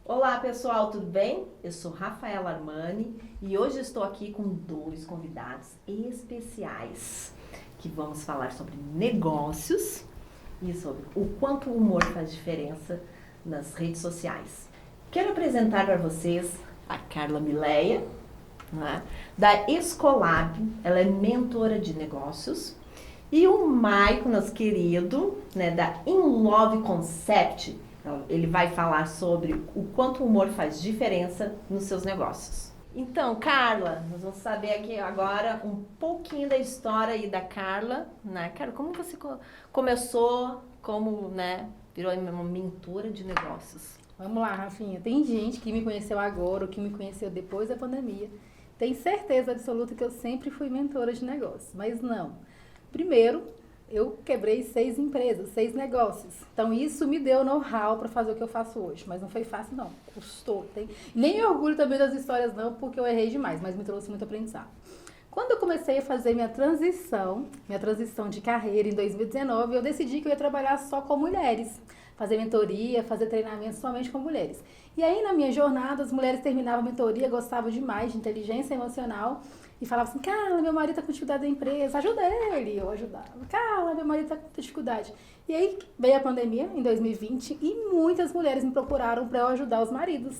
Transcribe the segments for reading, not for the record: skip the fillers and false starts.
Olá pessoal, tudo bem? Eu sou Rafaela Armani e hoje estou aqui com dois convidados especiais que vamos falar sobre negócios e sobre o quanto o humor faz diferença nas redes sociais. Quero apresentar para vocês a Carla Mileia, né, da Escolab, ela é mentora de negócios, e o Maicon, nosso querido, né, da In Love Concept. Ele vai falar sobre o quanto o humor faz diferença nos seus negócios. Então, Carla, nós vamos saber aqui agora um pouquinho da história aí da Carla, né? Carla, como você começou, como, né, virou uma mentora de negócios? Vamos lá, Rafinha. Tem gente que me conheceu agora ou que me conheceu depois da pandemia. Tem certeza absoluta que eu sempre fui mentora de negócios, mas não. Primeiro, eu quebrei 6 empresas, 6 negócios. Então, isso me deu know-how para fazer o que eu faço hoje. Mas não foi fácil, não. Custou. Nem me orgulho também das histórias, não, porque eu errei demais, mas me trouxe muito aprendizado. Quando eu comecei a fazer minha transição de carreira em 2019, eu decidi que eu ia trabalhar só com mulheres. Fazer mentoria, fazer treinamento somente com mulheres. E aí, na minha jornada, as mulheres terminavam a mentoria, gostavam demais de inteligência emocional e falavam assim: Carla, meu marido está com dificuldade da empresa, ajuda ele. Eu ajudava. Carla, meu marido está com dificuldade. E aí veio a pandemia em 2020 e muitas mulheres me procuraram para eu ajudar os maridos.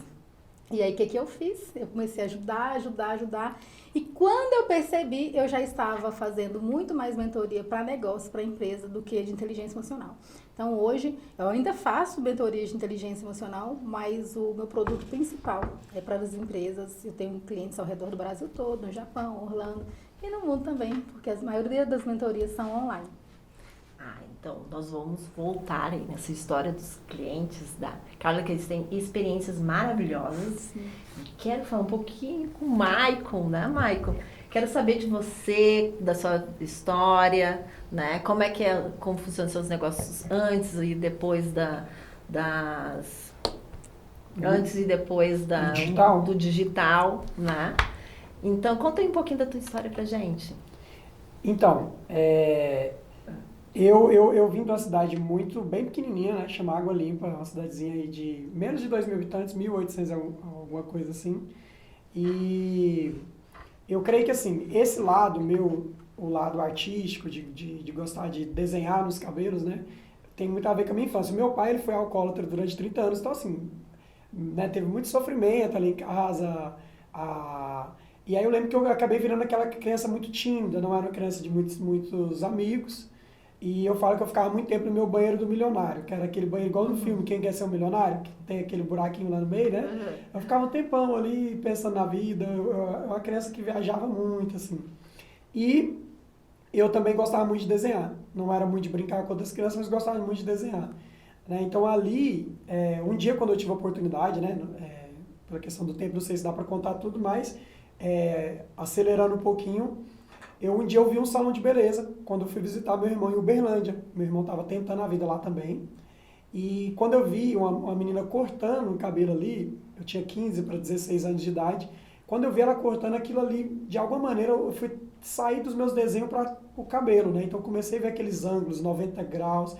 E aí, o que eu fiz? Eu comecei a ajudar. E quando eu percebi, eu já estava fazendo muito mais mentoria para negócio, para empresa, do que de inteligência emocional. Então, hoje, eu ainda faço mentoria de inteligência emocional, mas o meu produto principal é para as empresas. Eu tenho clientes ao redor do Brasil todo, no Japão, Orlando e no mundo também, porque a maioria das mentorias são online. Então, nós vamos voltar aí nessa história dos clientes da Carla, que eles têm experiências maravilhosas. Sim. E quero falar um pouquinho com o Maicon, né, Maicon? Quero saber de você, da sua história, né? Como funcionam seus negócios antes e depois antes e depois do digital, né? Então, conta aí um pouquinho da tua história pra gente. Então, eu vim de uma cidade bem pequenininha, né, chama Água Limpa, uma cidadezinha aí de menos de 2.000 habitantes, 1.800 alguma coisa assim. E eu creio que assim, esse lado meu, o lado artístico, de gostar de desenhar nos cabelos, né, tem muito a ver com a minha infância. Meu pai, ele foi alcoólatra durante 30 anos, então assim, né, teve muito sofrimento ali em casa. E aí eu lembro que eu acabei virando aquela criança muito tímida, não era uma criança de muitos amigos. E eu falo que eu ficava muito tempo no meu banheiro do milionário, que era aquele banheiro igual no filme Quem Quer Ser um Milionário, que tem aquele buraquinho lá no meio, né? Eu ficava um tempão ali pensando na vida, eu era uma criança que viajava muito, assim. E eu também gostava muito de desenhar, não era muito de brincar com outras crianças, mas gostava muito de desenhar. Né? Então ali, um dia quando eu tive a oportunidade, né, pela questão do tempo, não sei se dá para contar tudo, mas acelerando um pouquinho, um dia eu vi um salão de beleza, quando eu fui visitar meu irmão em Uberlândia. Meu irmão estava tentando a vida lá também. E quando eu vi uma menina cortando o cabelo ali, eu tinha 15 para 16 anos de idade, quando eu vi ela cortando aquilo ali, de alguma maneira eu fui sair dos meus desenhos para o cabelo, né? Então eu comecei a ver aqueles ângulos, 90 graus,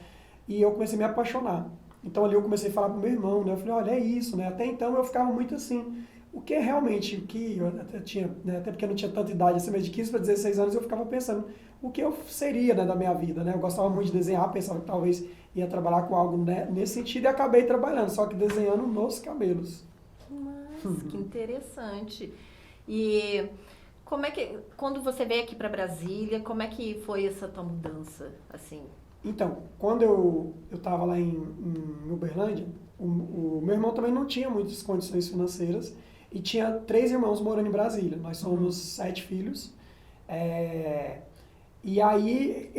e eu comecei a me apaixonar. Então ali eu comecei a falar pro meu irmão, né? Eu falei, olha, é isso, né? Até então eu ficava muito assim, o que é realmente, o que eu até tinha, né, até porque eu não tinha tanta idade, assim, mas de 15 para 16 anos eu ficava pensando o que eu seria, né, da minha vida, né? Eu gostava muito de desenhar, pensava que talvez ia trabalhar com algo, né, nesse sentido e acabei trabalhando, só que desenhando nos cabelos. Mas, que interessante. E como é que, quando você veio aqui para Brasília, como é que foi essa tua mudança, assim? Então, quando eu estava lá em Uberlândia, o meu irmão também não tinha muitas condições financeiras, e tinha 3 irmãos morando em Brasília. Nós somos 7 filhos. E aí,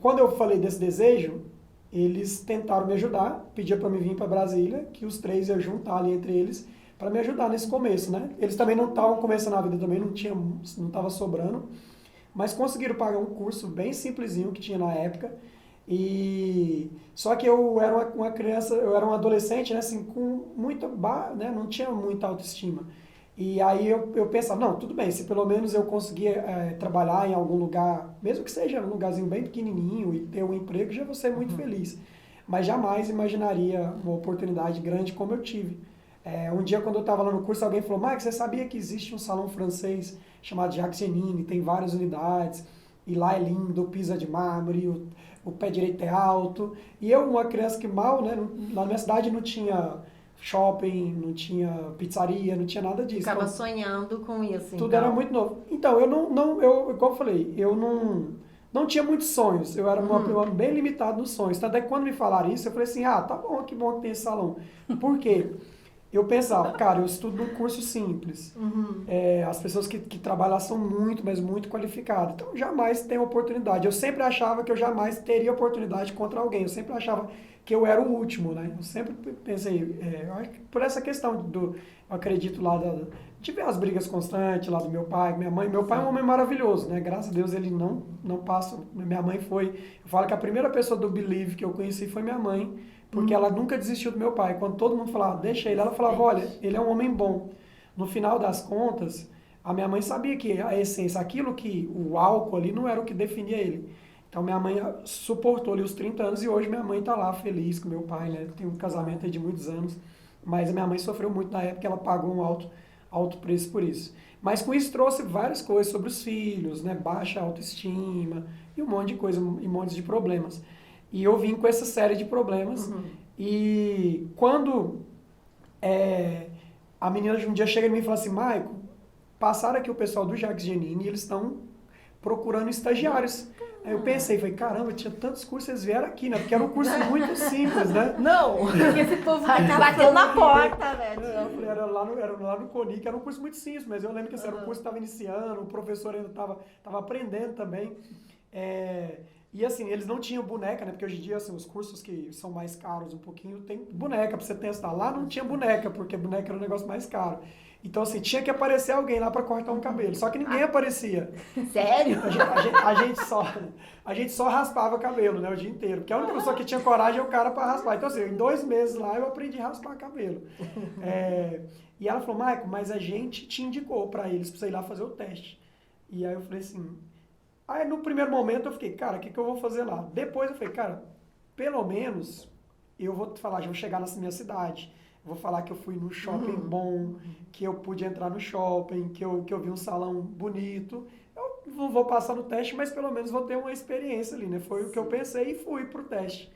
quando eu falei desse desejo, eles tentaram me ajudar, pediam para me vir para Brasília, que os 3 iam juntar ali entre eles, para me ajudar nesse começo, né? Eles também não estavam começando a vida também, não estava sobrando, mas conseguiram pagar um curso bem simplesinho que tinha na época. E só que eu era uma criança, eu era um adolescente, né, assim, com né, não tinha muita autoestima. E aí eu pensava, não, tudo bem, se pelo menos eu conseguir trabalhar em algum lugar, mesmo que seja um lugarzinho bem pequenininho e ter um emprego, já vou ser muito feliz. mas jamais imaginaria uma oportunidade grande como eu tive. Um dia, quando eu estava lá no curso, alguém falou, Mike, você sabia que existe um salão francês chamado Jacques Genini, tem várias unidades, e lá é lindo, o piso é de mármore, o pé direito é alto. E eu, uma criança que mal, né, na minha cidade não tinha shopping, não tinha pizzaria, não tinha nada disso. Ficava então, sonhando com isso, tudo então. era muito novo. Então, como eu falei, eu não tinha muitos sonhos. Eu era bem limitado nos sonhos. Tanto é que quando me falaram isso, eu falei assim, tá bom, que bom que tem esse salão. Por quê? Eu pensava, cara, eu estudo num curso simples. As pessoas que trabalham lá são muito, mas muito qualificadas. Então, jamais tem oportunidade. Eu sempre achava que eu jamais teria oportunidade contra alguém. Eu sempre achava que eu era o último, né? Eu sempre pensei, eu acho que por essa questão eu acredito lá, de ver as brigas constantes lá do meu pai, minha mãe. Meu pai é um homem maravilhoso, né? Graças a Deus ele não passa. Minha mãe foi. Eu falo que a primeira pessoa do Believe que eu conheci foi minha mãe. Porque ela nunca desistiu do meu pai. Quando todo mundo falava, deixa ele, ela falava, olha, ele é um homem bom. No final das contas, a minha mãe sabia que a essência, aquilo que o álcool ali não era o que definia ele. Então minha mãe suportou ali os 30 anos e hoje minha mãe está lá feliz com meu pai, né? Tem um casamento aí de muitos anos. Mas a minha mãe sofreu muito na época, ela pagou um alto preço por isso. Mas com isso trouxe várias coisas sobre os filhos, né? Baixa autoestima e um monte de coisa, e um monte de problemas. E eu vim com essa série de problemas. E quando a menina um dia chega em mim e fala assim, Maico, passaram aqui o pessoal do Jacques Genini e eles estão procurando estagiários. Aí eu pensei, falei, caramba, tinha tantos cursos, eles vieram aqui, né? Porque era um curso muito simples, né? Não! Esse povo Bateu na porta, né? Eu falei, era lá no CONI, que era um curso muito simples, mas eu lembro que esse era um curso que estava iniciando, o professor ainda estava aprendendo também. E assim, eles não tinham boneca, né? Porque hoje em dia, assim, os cursos que são mais caros um pouquinho, tem boneca pra você testar. Lá não tinha boneca, porque boneca era um negócio mais caro. Então, assim, tinha que aparecer alguém lá pra cortar um cabelo. Só que ninguém aparecia. Sério? A gente só raspava cabelo, né? O dia inteiro. Porque a única pessoa que tinha coragem é o cara pra raspar. Então, assim, em 2 meses lá eu aprendi a raspar cabelo. E ela falou, Maico, mas a gente te indicou pra eles, pra você ir lá fazer o teste. E aí eu falei assim... Aí no primeiro momento eu fiquei, cara, o que eu vou fazer lá? Depois eu falei, cara, pelo menos eu vou falar, já vou chegar na minha cidade, vou falar que eu fui num shopping bom, que eu pude entrar no shopping, que eu vi um salão bonito. Eu não vou passar no teste, mas pelo menos vou ter uma experiência ali, né? Foi o que eu pensei e fui pro teste.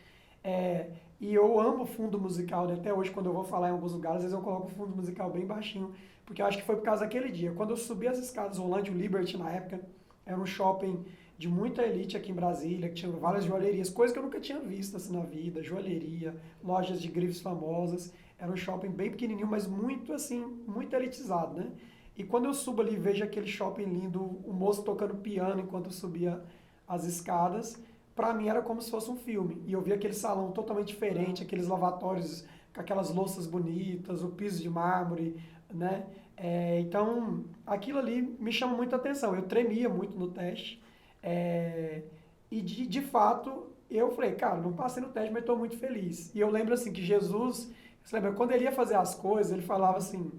E eu amo fundo musical, né? Até hoje quando eu vou falar em alguns lugares, às vezes eu coloco o fundo musical bem baixinho, porque eu acho que foi por causa daquele dia. Quando eu subi as escadas, Orlando Liberty na época, era um shopping de muita elite aqui em Brasília, que tinha várias joalherias, coisas que eu nunca tinha visto assim na vida, joalheria, lojas de grifes famosas. Era um shopping bem pequenininho, mas muito assim, muito elitizado, né? E quando eu subo ali e vejo aquele shopping lindo, o moço tocando piano enquanto eu subia as escadas, pra mim era como se fosse um filme. E eu vi aquele salão totalmente diferente, aqueles lavatórios com aquelas louças bonitas, o piso de mármore, né? Então, aquilo ali me chama muita atenção. Eu tremia muito no teste. E de fato, eu falei, cara, não passei no teste, mas estou muito feliz. E eu lembro assim que Jesus, você lembra, quando ele ia fazer as coisas, ele falava assim,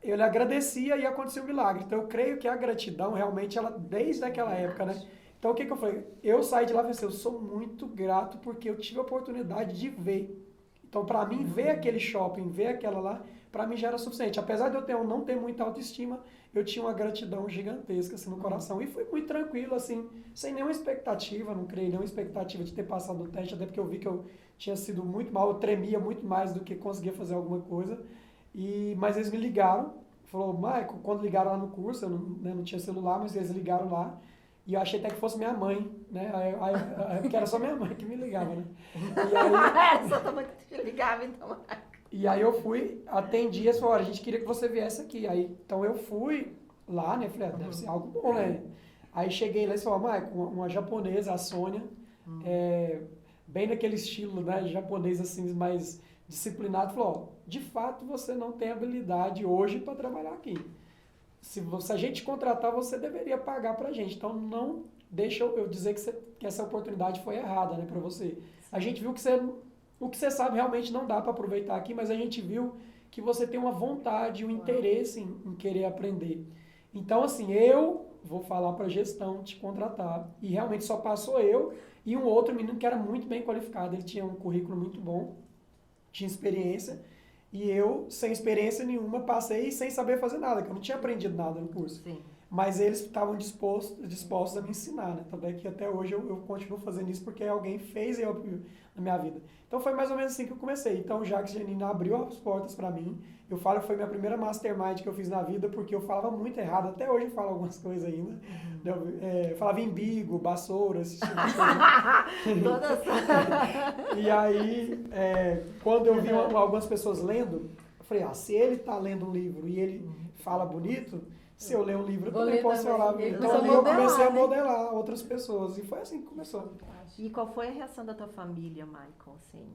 ele agradecia e acontecia um milagre. Então eu creio que a gratidão realmente, ela desde aquela época, né? Então o que eu falei? Eu saí de lá e falei assim, eu sou muito grato porque eu tive a oportunidade de ver. Então para mim, ver aquele shopping, ver aquela lá, para mim já era suficiente. Apesar de eu não ter muita autoestima, eu tinha uma gratidão gigantesca assim, no coração. E fui muito tranquilo, assim, sem nenhuma expectativa, não criei nenhuma expectativa de ter passado no teste, até porque eu vi que eu tinha sido muito mal, eu tremia muito mais do que conseguia fazer alguma coisa. Mas eles me ligaram, falou, Maico, quando ligaram lá no curso, eu não tinha celular, mas eles ligaram lá, e eu achei até que fosse minha mãe, né? Porque era só minha mãe que me ligava, né? E aí, Era só tua mãe que te ligava, então. E aí eu fui, atendi, eles falaram, a gente queria que você viesse aqui. Então eu fui lá, né? Falei, deve ser algo bom, né? Aí cheguei lá e falei, Maico, uma japonesa, a Sônia, bem naquele estilo, né? Japonês, assim, mais disciplinado, falou, de fato você não tem habilidade hoje para trabalhar aqui. Se a gente contratar, você deveria pagar pra gente. Então não deixa eu dizer que essa oportunidade foi errada, né, para você. A gente viu que o que você sabe realmente não dá para aproveitar aqui, mas a gente viu que você tem uma vontade, um interesse em querer aprender. Então, assim, eu vou falar para a gestão te contratar. E realmente só passou eu e um outro menino que era muito bem qualificado. Ele tinha um currículo muito bom, tinha experiência. E eu, sem experiência nenhuma, passei sem saber fazer nada, que eu não tinha aprendido nada no curso. Sim. Mas eles estavam dispostos a me ensinar, né? Tanto é que até hoje eu continuo fazendo isso porque alguém fez na minha vida. Então foi mais ou menos assim que eu comecei. Então o Jacques Janine abriu as portas para mim. Eu falo que foi minha primeira mastermind que eu fiz na vida porque eu falava muito errado. Até hoje eu falo algumas coisas ainda. Eu falava embigo, vassoura, esse tipo de coisa. Todas. E aí, quando eu vi algumas pessoas lendo, eu falei, se ele está lendo um livro e ele fala bonito, se eu ler um livro, eu também posso falar bonito. Então ali eu comecei a modelar outras pessoas. E foi assim que começou. E qual foi a reação da tua família, Michael? Assim?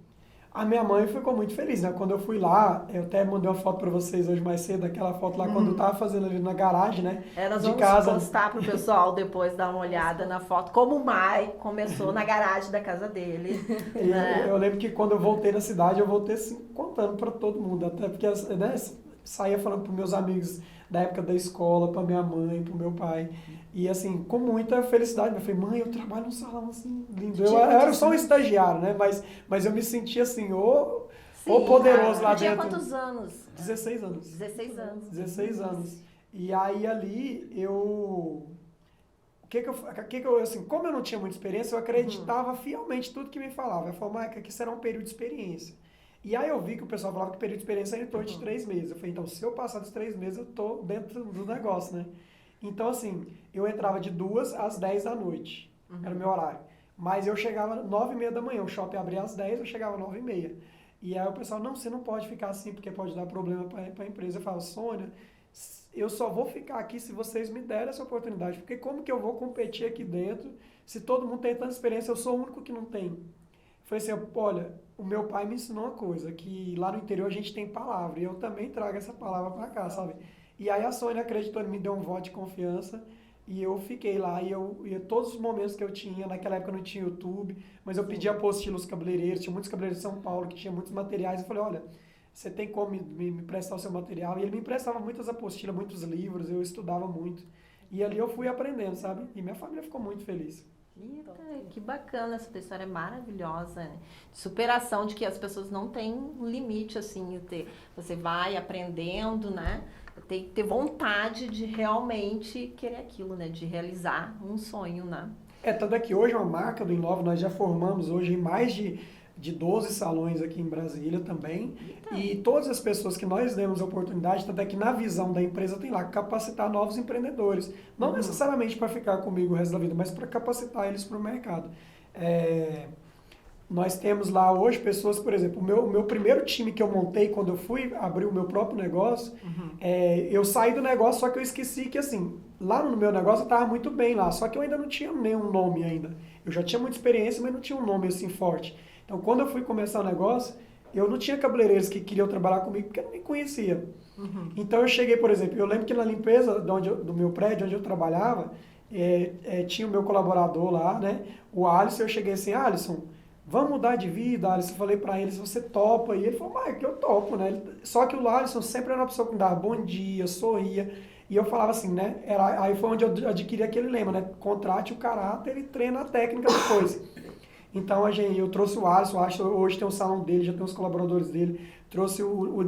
A minha mãe ficou muito feliz, né? Quando eu fui lá, eu até mandei uma foto para vocês hoje mais cedo, aquela foto lá quando eu tava fazendo ali na garagem, né? Nós de vamos casa. postar pro pessoal depois dar uma olhada na foto, como o Mai começou na garagem da casa dele. Né? Eu lembro que quando eu voltei na cidade, eu voltei assim, contando para todo mundo, até porque, né, saía falando para meus amigos da época da escola, para minha mãe, para o meu pai. E assim, com muita felicidade. Eu falei, mãe, eu trabalho num salão assim, lindo. Eu era só um estagiário, né? Mas eu me sentia assim, o poderoso lá dentro. Tinha quantos anos? 16 anos. 16 anos. 16 anos. E aí ali eu... assim, como eu não tinha muita experiência, eu acreditava fielmente tudo que me falava. Eu falava, Maica, que será um período de experiência. E aí eu vi que o pessoal falava que o período de experiência era em torno de 3 meses. Eu falei, então, se eu passar dos 3 meses, eu tô dentro do negócio, né? Então, assim, eu entrava de 2 às 10 da noite. Era o meu horário. Mas eu chegava 9h30 da manhã. O shopping abria às 10, eu chegava 9h30. E aí o pessoal, não, você não pode ficar assim, porque pode dar problema para a empresa. Eu falo, Sônia, eu só vou ficar aqui se vocês me derem essa oportunidade. Porque como que eu vou competir aqui dentro se todo mundo tem tanta experiência? Eu sou o único que não tem. Foi assim, olha, o meu pai me ensinou uma coisa, que lá no interior a gente tem palavra, e eu também trago essa palavra para cá, sabe? E aí a Sônia acreditou em mim, deu um voto de confiança, e eu fiquei lá, e todos os momentos que eu tinha, naquela época não tinha YouTube, mas eu pedi apostila aos cabeleireiros, tinha muitos cabeleireiros de São Paulo que tinha muitos materiais, eu falei, olha, você tem como me prestar o seu material? E ele me emprestava muitas apostilas, muitos livros, eu estudava muito. E ali eu fui aprendendo, sabe? E minha família ficou muito feliz. Eita, que bacana, essa história é maravilhosa, né? De superação, de que as pessoas não têm um limite, assim, você vai aprendendo, né? Tem que ter vontade de realmente querer aquilo, né? De realizar um sonho, né? Tanto é que hoje uma marca do Inlove, nós já formamos hoje em mais de 12 salões aqui em Brasília também. Então. E todas as pessoas que nós demos a oportunidade, tanto é que na visão da empresa tem lá, capacitar novos empreendedores. Não necessariamente para ficar comigo o resto da vida, mas para capacitar eles para o mercado. Nós temos lá hoje pessoas, por exemplo, o meu primeiro time que eu montei quando eu fui abrir o meu próprio negócio, eu saí do negócio, só que eu esqueci que assim, lá no meu negócio eu estava muito bem lá, só que eu ainda não tinha nenhum nome ainda. Eu já tinha muita experiência, mas não tinha um nome assim forte. Então, quando eu fui começar o negócio, eu não tinha cabeleireiros que queriam trabalhar comigo porque eu não me conhecia. Então, eu cheguei, por exemplo, eu lembro que na limpeza do meu prédio, onde eu trabalhava, tinha o meu colaborador lá, né? O Alisson, eu cheguei assim, Alisson, vamos mudar de vida, Alisson. Eu falei pra ele, se você topa. E ele falou, mas que eu topo, né? Só que o Alisson sempre era uma pessoa que me dava bom dia, sorria. E eu falava assim, né? Aí foi onde eu adquiri aquele lema, né? Contrate o caráter e treina a técnica depois. Então, eu trouxe o Alisson hoje tem um salão dele, já tem os colaboradores dele. Trouxe o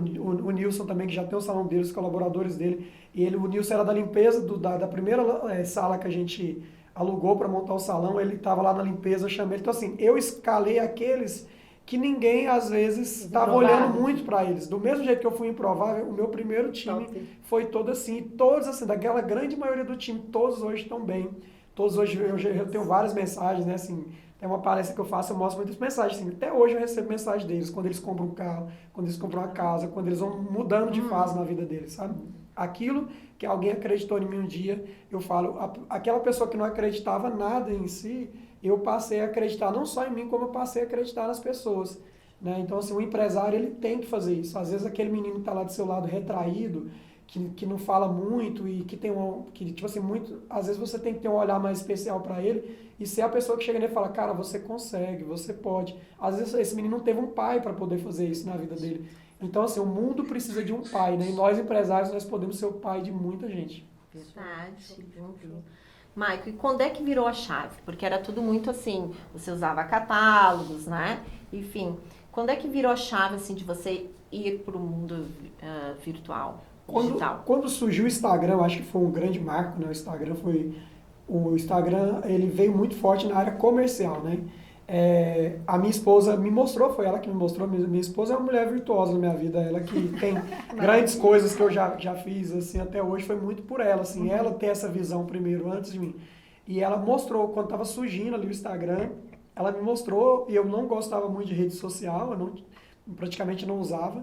Nilson também, que já tem o salão dele, os colaboradores dele. E o Nilson era da limpeza da primeira sala que a gente alugou para montar o salão. Ele estava lá na limpeza, eu chamei ele. Então, assim, eu escalei aqueles que ninguém, às vezes, estava olhando muito para eles. Do mesmo jeito que eu fui improvável, o meu primeiro time foi todo assim. Todos, assim, daquela grande maioria do time, todos hoje estão bem. Todos hoje, eu tenho várias mensagens, né, assim... É uma palestra que eu faço, eu mostro muitas mensagens. Assim, até hoje eu recebo mensagem deles, quando eles compram um carro, quando eles compram uma casa, quando eles vão mudando de fase na vida deles, sabe? Aquilo que alguém acreditou em mim um dia, eu falo, aquela pessoa que não acreditava nada em si, eu passei a acreditar não só em mim, como eu passei a acreditar nas pessoas. Né? Então, assim, o empresário, ele tem que fazer isso. Às vezes aquele menino que está lá do seu lado retraído, que não fala muito e que tem tipo assim, às vezes você tem que ter um olhar mais especial para ele e ser a pessoa que chega nele e fala, cara, você consegue, você pode. Às vezes esse menino não teve um pai para poder fazer isso na vida dele. Então, assim, o mundo precisa de um pai, né? E nós, empresários, nós podemos ser o pai de muita gente. Verdade. Maico, e quando é que virou a chave? Porque era tudo muito assim, você usava catálogos, né? Enfim, quando é que virou a chave, assim, de você ir para o mundo virtual, digital? Quando surgiu o Instagram, eu acho que foi um grande marco, né? O Instagram, ele veio muito forte na área comercial, né? A minha esposa me mostrou, foi ela que me mostrou, minha esposa é uma mulher virtuosa na minha vida, ela que tem grandes coisas que eu já fiz, assim, até hoje, foi muito por ela, assim, ela ter essa visão primeiro, antes de mim. E ela mostrou, quando estava surgindo ali o Instagram, ela me mostrou, e eu não gostava muito de rede social, praticamente não usava,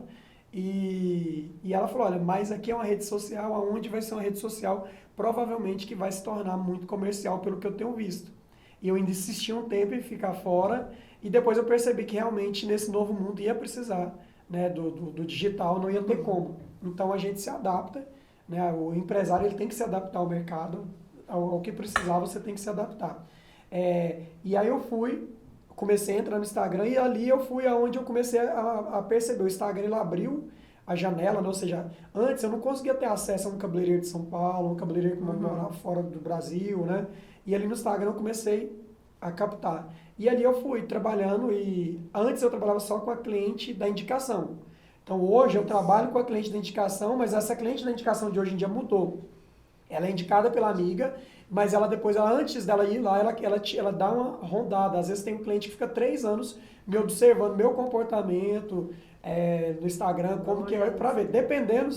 e ela falou, olha, mas aqui é uma rede social, aonde vai ser uma rede social, provavelmente que vai se tornar muito comercial, pelo que eu tenho visto. E eu ainda insisti um tempo em ficar fora, e depois eu percebi que realmente nesse novo mundo ia precisar, né, do digital, não ia ter como. Então a gente se adapta, né, o empresário ele tem que se adaptar ao mercado, ao que precisar você tem que se adaptar. E aí eu comecei a entrar no Instagram, e ali eu fui aonde eu comecei a perceber, o Instagram ele abriu a janela, né? Ou seja, antes eu não conseguia ter acesso a um cabeleireiro de São Paulo, um cabeleireiro que morava fora do Brasil, né? E ali no Instagram eu comecei a captar. E ali eu fui trabalhando, e antes eu trabalhava só com a cliente da indicação. Então hoje eu trabalho com a cliente da indicação, mas essa cliente da indicação de hoje em dia mudou. Ela é indicada pela amiga, mas antes dela ir lá, ela dá uma rondada. Às vezes tem um cliente que fica 3 anos me observando meu comportamento no Instagram, como que é, para ver. Dependendo,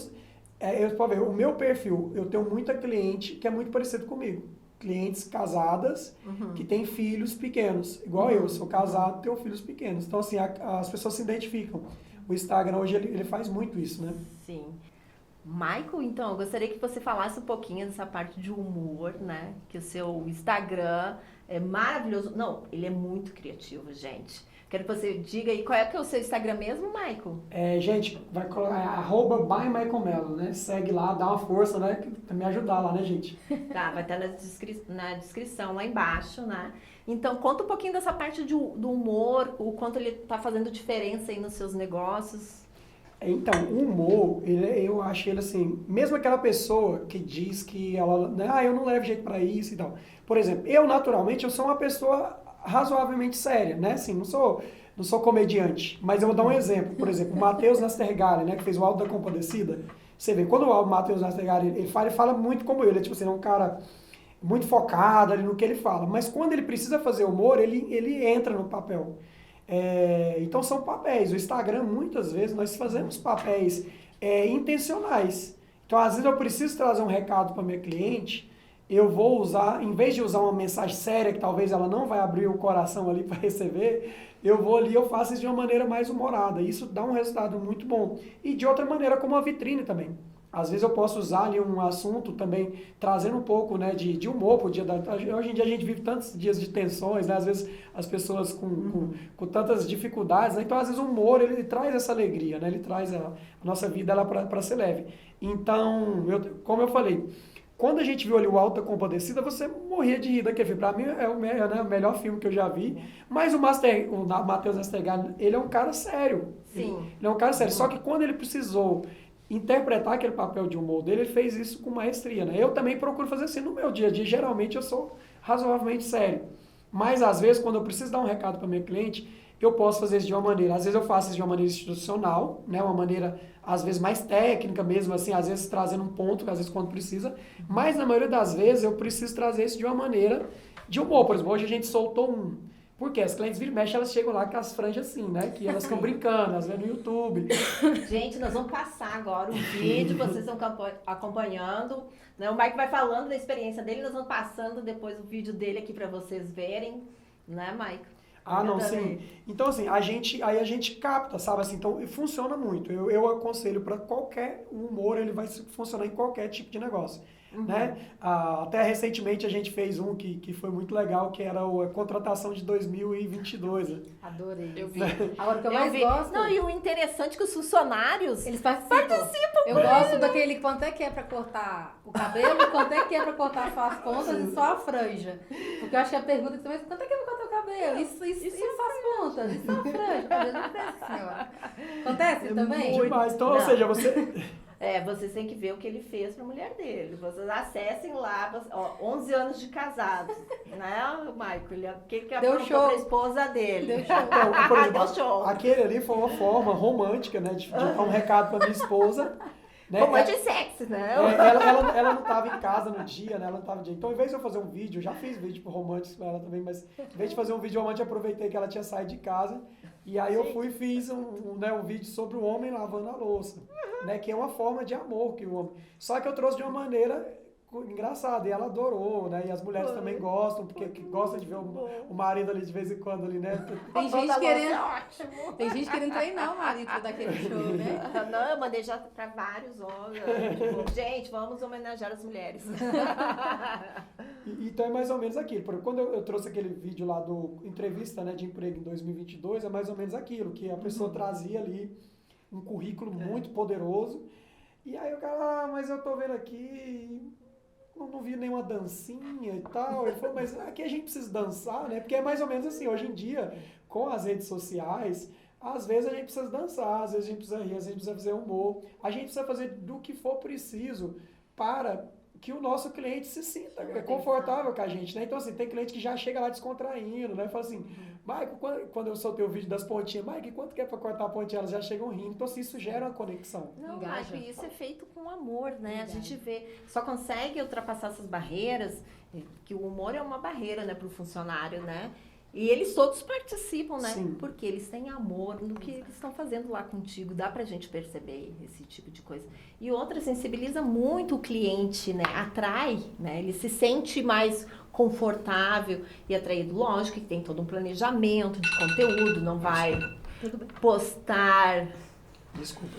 para ver, o meu perfil, eu tenho muita cliente que é muito parecido comigo. Clientes casadas que têm filhos pequenos. Igual eu sou casado, tenho filhos pequenos. Então, assim, as pessoas se identificam. O Instagram hoje, ele faz muito isso, né? Sim. Michael, então, eu gostaria que você falasse um pouquinho dessa parte de humor, né? Que o seu Instagram é maravilhoso. Não, ele é muito criativo, gente. Quero que você diga aí qual é que é o seu Instagram mesmo, Michael? Gente, vai colocar @bymichaelmello, né? Segue lá, dá uma força, né? Pra me ajudar lá, né, gente? Tá, vai estar na descrição lá embaixo, né? Então, conta um pouquinho dessa parte do humor, o quanto ele tá fazendo diferença aí nos seus negócios. Então, o humor, eu acho ele assim, mesmo aquela pessoa que diz que ela, né, eu não levo jeito pra isso e tal. Por exemplo, naturalmente, eu sou uma pessoa razoavelmente séria, né? Assim, não sou comediante, mas eu vou dar um exemplo. Por exemplo, o Matheus Nastergalli, né, que fez o Auto da Compadecida. Você vê, quando o Matheus Nastergalli, ele fala muito como eu. Ele é tipo assim, é um cara muito focado ali no que ele fala. Mas quando ele precisa fazer humor, ele entra no papel. Então são papéis. O Instagram, muitas vezes, nós fazemos papéis intencionais. Então, às vezes eu preciso trazer um recado para minha cliente, eu vou usar, em vez de usar uma mensagem séria, que talvez ela não vai abrir o coração ali para receber, eu vou ali, eu faço isso de uma maneira mais humorada. Isso dá um resultado muito bom. E de outra maneira, como uma vitrine também. Às vezes eu posso usar ali um assunto também, trazendo um pouco, né, de humor pro dia Hoje em dia a gente vive tantos dias de tensões, né? Às vezes as pessoas com tantas dificuldades, né? Então às vezes o humor, ele traz essa alegria, né? Ele traz a nossa vida para ser leve. Então, como eu falei, quando a gente viu ali o Auto da Compadecida, você morria de rir daquele filme. Para mim é o melhor filme que eu já vi. Mas o Matheus Nastergalli, ele é um cara sério. Sim. Ele é um cara sério. Só que quando ele precisou interpretar aquele papel de humor dele, ele fez isso com maestria, né? Eu também procuro fazer assim no meu dia a dia. Geralmente eu sou razoavelmente sério. Mas às vezes, quando eu preciso dar um recado para minha cliente, eu posso fazer isso de uma maneira. Às vezes eu faço isso de uma maneira institucional, né? Uma maneira, às vezes, mais técnica mesmo, assim, às vezes trazendo um ponto, às vezes quando precisa. Mas na maioria das vezes eu preciso trazer isso de uma maneira de humor. Por exemplo, hoje a gente soltou Porque as clientes viram e mexem, elas chegam lá com as franjas assim, né? Que elas ficam brincando, elas vêm no YouTube. Gente, nós vamos passar agora o vídeo, vocês estão acompanhando. Né? O Mike vai falando da experiência dele, nós vamos passando depois o vídeo dele aqui para vocês verem. Né, Mike? Não, sim. Então, assim, a gente capta, sabe? Assim, então, funciona muito. Eu aconselho para qualquer humor, ele vai funcionar em qualquer tipo de negócio. Né? Até recentemente a gente fez um que foi muito legal, que era a contratação de 2022. Né? Adorei. Eu vi. Agora o que eu mais gosto... Não, e o interessante é que os funcionários... Eles participam. Eu gosto daquele quanto é que é pra cortar o cabelo, quanto é que é pra cortar só as pontas e só a franja. Porque eu acho que a pergunta que você quanto é que é pra cortar o cabelo? Isso só as pontas, isso só a franja. Acontece também? Demais. Então, ou seja, você... Vocês têm que ver o que ele fez pra mulher dele. Vocês acessem lá, 11 anos de casados, né, Michael? O que ele aprontou pra esposa dele? Deu show. Então, por exemplo, Deu show. aquele ali foi uma forma romântica, né, de dar um recado pra minha esposa. Né? Romântico e sexy, né? Ela não estava em casa no dia, né? Ela não estava no dia. Então, em vez de eu fazer um vídeo, eu já fiz vídeo romântico com ela também, mas em vez de fazer um vídeo romântico, eu aproveitei que ela tinha saído de casa. E aí eu fui e fiz um vídeo sobre o homem lavando a louça, né? Que é uma forma de amor que o homem... Só que eu trouxe de uma maneira engraçada, e ela adorou, né? E as mulheres também gostam, porque gostam de ver o marido ali de vez em quando ali, né? Tem gente querendo treinar o marido pra dar aquele show, né? Não, eu mandei já pra vários homens. Tipo, gente, vamos homenagear as mulheres. Então é mais ou menos aquilo. Porque quando eu trouxe aquele vídeo lá do entrevista, né, de emprego em 2022, é mais ou menos aquilo, que a pessoa trazia ali um currículo muito poderoso. E aí o cara, mas eu tô vendo aqui, não vi nenhuma dancinha e tal. Ele falou, mas aqui a gente precisa dançar, né? Porque é mais ou menos assim, hoje em dia, com as redes sociais, às vezes a gente precisa dançar, às vezes a gente precisa rir, às vezes a gente precisa fazer humor. A gente precisa fazer do que for preciso para que o nosso cliente se sinta confortável com a gente, né? Então, assim, tem cliente que já chega lá descontraindo, né? Fala assim, Mike, quando eu soltei o vídeo das pontinhas, Mike, quanto que é pra cortar a pontinha? Elas já chegam rindo. Então, assim, isso gera uma conexão. Não, Engaja. Mike, isso é feito com amor, né? Engaja. A gente vê, só consegue ultrapassar essas barreiras, que o humor é uma barreira, né, pro funcionário, né? E eles todos participam, né? Sim. Porque eles têm amor no que eles estão fazendo lá contigo. Dá pra gente perceber esse tipo de coisa. E outra, sensibiliza muito o cliente, né? Atrai, né? Ele se sente mais confortável e atraído. Lógico que tem todo um planejamento de conteúdo, não vai postar... Desculpa.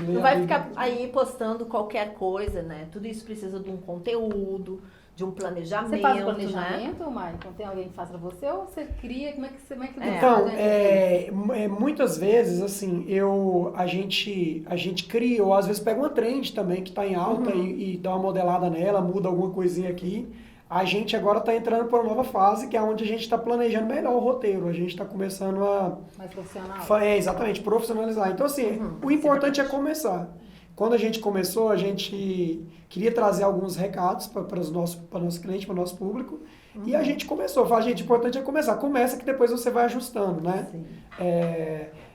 Não vai ficar aí postando qualquer coisa, né? Tudo isso precisa de um conteúdo, de um planejamento, Você faz o né? planejamento, Maicon? Tem alguém que faça pra você ou você cria? Como é que você Então, muitas vezes, assim, a gente cria, ou às vezes pega uma trend também que está em alta e dá uma modelada nela, muda alguma coisinha aqui. A gente agora está entrando para uma nova fase, que é onde a gente está planejando melhor o roteiro. A gente está começando a... Mais profissional? Exatamente, profissionalizar. Então, assim, o importante é começar. Quando a gente começou, a gente queria trazer alguns recados para o nosso cliente, para o nosso público. E a gente começou. Falei, gente, o importante é começar. Começa que depois você vai ajustando, né? Sim.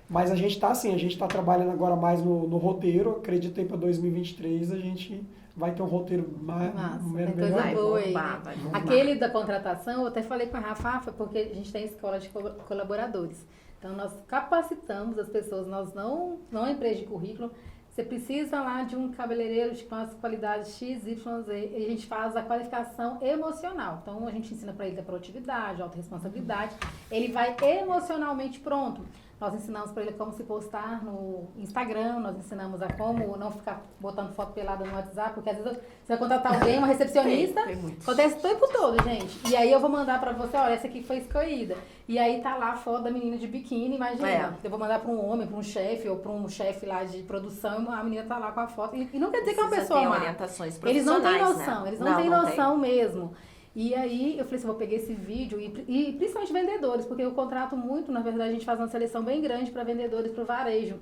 Mas a gente está assim, a gente está trabalhando agora mais no roteiro. Acreditei para 2023 a gente vai ter um roteiro mais tem coisa boa aí, né? Vai bombar. Aquele da contratação, eu até falei com a Rafa, porque a gente tem escola de colaboradores. Então, nós capacitamos as pessoas, nós não é empresa de currículo. Você precisa lá de um cabeleireiro com as qualidades X, Y, Z, e a gente faz a qualificação emocional. Então, a gente ensina para ele a produtividade, a autorresponsabilidade. Ele vai emocionalmente pronto. Nós ensinamos para ele como se postar no Instagram, nós ensinamos a como não ficar botando foto pelada no WhatsApp, porque às vezes você vai contratar alguém, uma recepcionista, acontece o tempo todo, gente. E aí eu vou mandar para você, olha, essa aqui foi escolhida. E aí tá lá a foto da menina de biquíni, imagina. Eu vou mandar para um homem, para um chefe, ou para um chefe lá de produção, a menina tá lá com a foto. E não quer dizer que é uma pessoa má. Orientações Eles não têm profissionais, noção, né? eles não têm noção mesmo. E aí eu falei assim, vou pegar esse vídeo e principalmente vendedores, porque eu contrato muito, na verdade a gente faz uma seleção bem grande para vendedores para o varejo.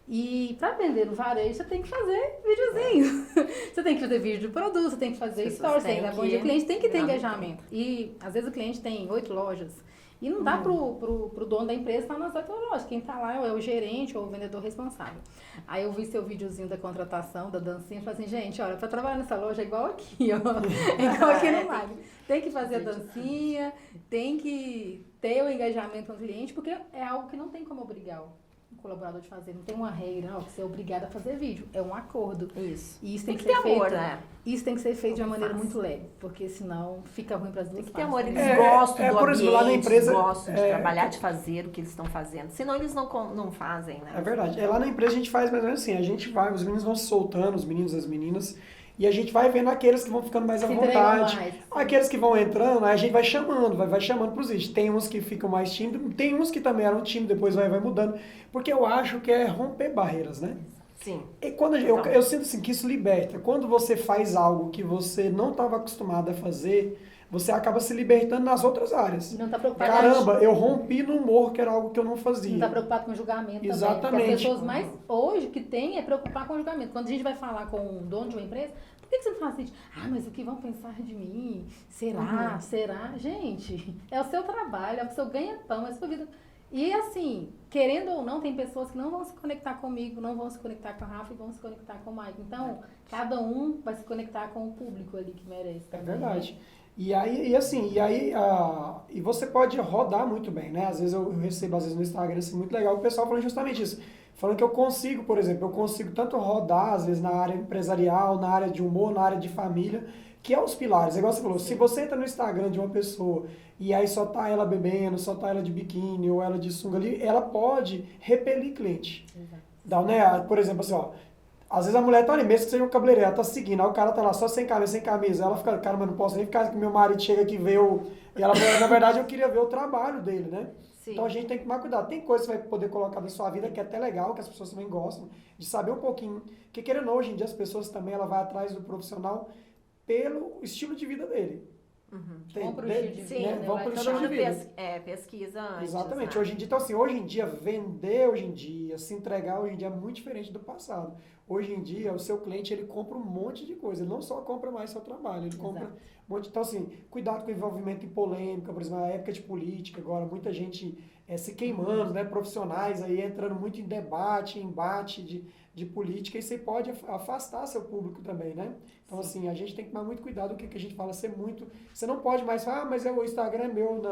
E para vender no varejo você tem que fazer videozinho. Você tem que fazer vídeo de produto, você tem que fazer stories, tem que dar bom dia. O cliente tem que ter engajamento. E às vezes o cliente tem 8 lojas. E não dá pro dono da empresa estar nas 8 lojas. Quem tá lá é o gerente ou o vendedor responsável. Aí eu vi seu videozinho da contratação, da dancinha, e falei assim, gente, olha, para trabalhar nessa loja é igual aqui, ó. É igual aqui no Mag. Tem que fazer a dancinha, tem que ter o engajamento com o cliente, porque é algo que não tem como obrigar o colaborador de fazer. Não tem uma regra, não, que você é obrigado a fazer vídeo. É um acordo. Isso. E isso tem que ter ser feito, amor, né? Isso tem que ser feito de uma maneira muito leve, porque senão fica ruim para as duas Tem que ter partes. amor, eles gostam do por exemplo, lá na ambiente, empresa, gostam de trabalhar, de fazer o que eles estão fazendo. Senão eles não fazem, né? É verdade. Lá na empresa a gente faz mais ou menos assim, a gente vai, os meninos vão se soltando, os meninos e as meninas, e a gente vai vendo aqueles que vão ficando mais à vontade. Aqueles que vão entrando, aí a gente vai chamando, vai chamando pros vídeos. Tem uns que ficam mais tímidos, tem uns que também eram tímidos, depois vai mudando. Porque eu acho que é romper barreiras, né? Sim. E quando eu sinto assim que isso liberta. Quando você faz algo que você não estava acostumado a fazer, você acaba se libertando nas outras áreas. Não está preocupado. Caramba, eu rompi no humor, que era algo que eu não fazia. Não está preocupado com julgamento Exatamente. também. Porque as pessoas mais hoje que tem é preocupar com julgamento. Quando a gente vai falar com um dono de uma empresa, por que você não fala assim? Mas o que vão pensar de mim? Será? Será? Gente, é o seu trabalho, é o seu ganha-pão, é a sua vida. E assim, querendo ou não, tem pessoas que não vão se conectar comigo, não vão se conectar com a Rafa e vão se conectar com o Mike. Então, cada um vai se conectar com o público ali que merece. É também, verdade. Né? E você pode rodar muito bem, né? Às vezes eu recebo, às vezes no Instagram, assim, muito legal, o pessoal falando justamente isso. Falando que eu consigo, por exemplo, eu consigo tanto rodar, às vezes, na área empresarial, na área de humor, na área de família, que é os pilares. É igual você falou, se você entra no Instagram de uma pessoa e aí só tá ela bebendo, só tá ela de biquíni ou ela de sunga ali, ela pode repelir cliente. Exato. Dá, né? Por exemplo, assim, ó, às vezes a mulher tá ali, mesmo que seja um cabeleireiro, ela tá seguindo, aí o cara tá lá só sem camisa, ela fica, cara, mas não posso nem ficar que meu marido chega aqui e vê o... E ela, na verdade, eu queria ver o trabalho dele, né? Sim. Então a gente tem que tomar cuidado. Tem coisas que você vai poder colocar na sua vida que é até legal, que as pessoas também gostam, de saber um pouquinho. Porque querendo ou não, hoje em dia as pessoas também, ela vai atrás do profissional pelo estilo de vida dele. Vamos pro estilo de vida, né? Vamos pro Todo estilo de mundo vida. pesquisa antes. Exatamente. Né? Hoje em dia, então assim, hoje em dia, vender hoje em dia, se entregar hoje em dia é muito diferente do passado. Hoje em dia, o seu cliente, ele compra um monte de coisa. Ele não só compra mais seu trabalho, ele compra um monte. Então assim, cuidado com o envolvimento em polêmica, por exemplo, na época de política agora, muita gente se queimando, né? Profissionais aí entrando muito em debate, embate de política, e você pode afastar seu público também, né? Então, assim, a gente tem que tomar muito cuidado com o que a gente fala, ser muito... Você não pode mais falar, mas o Instagram é meu.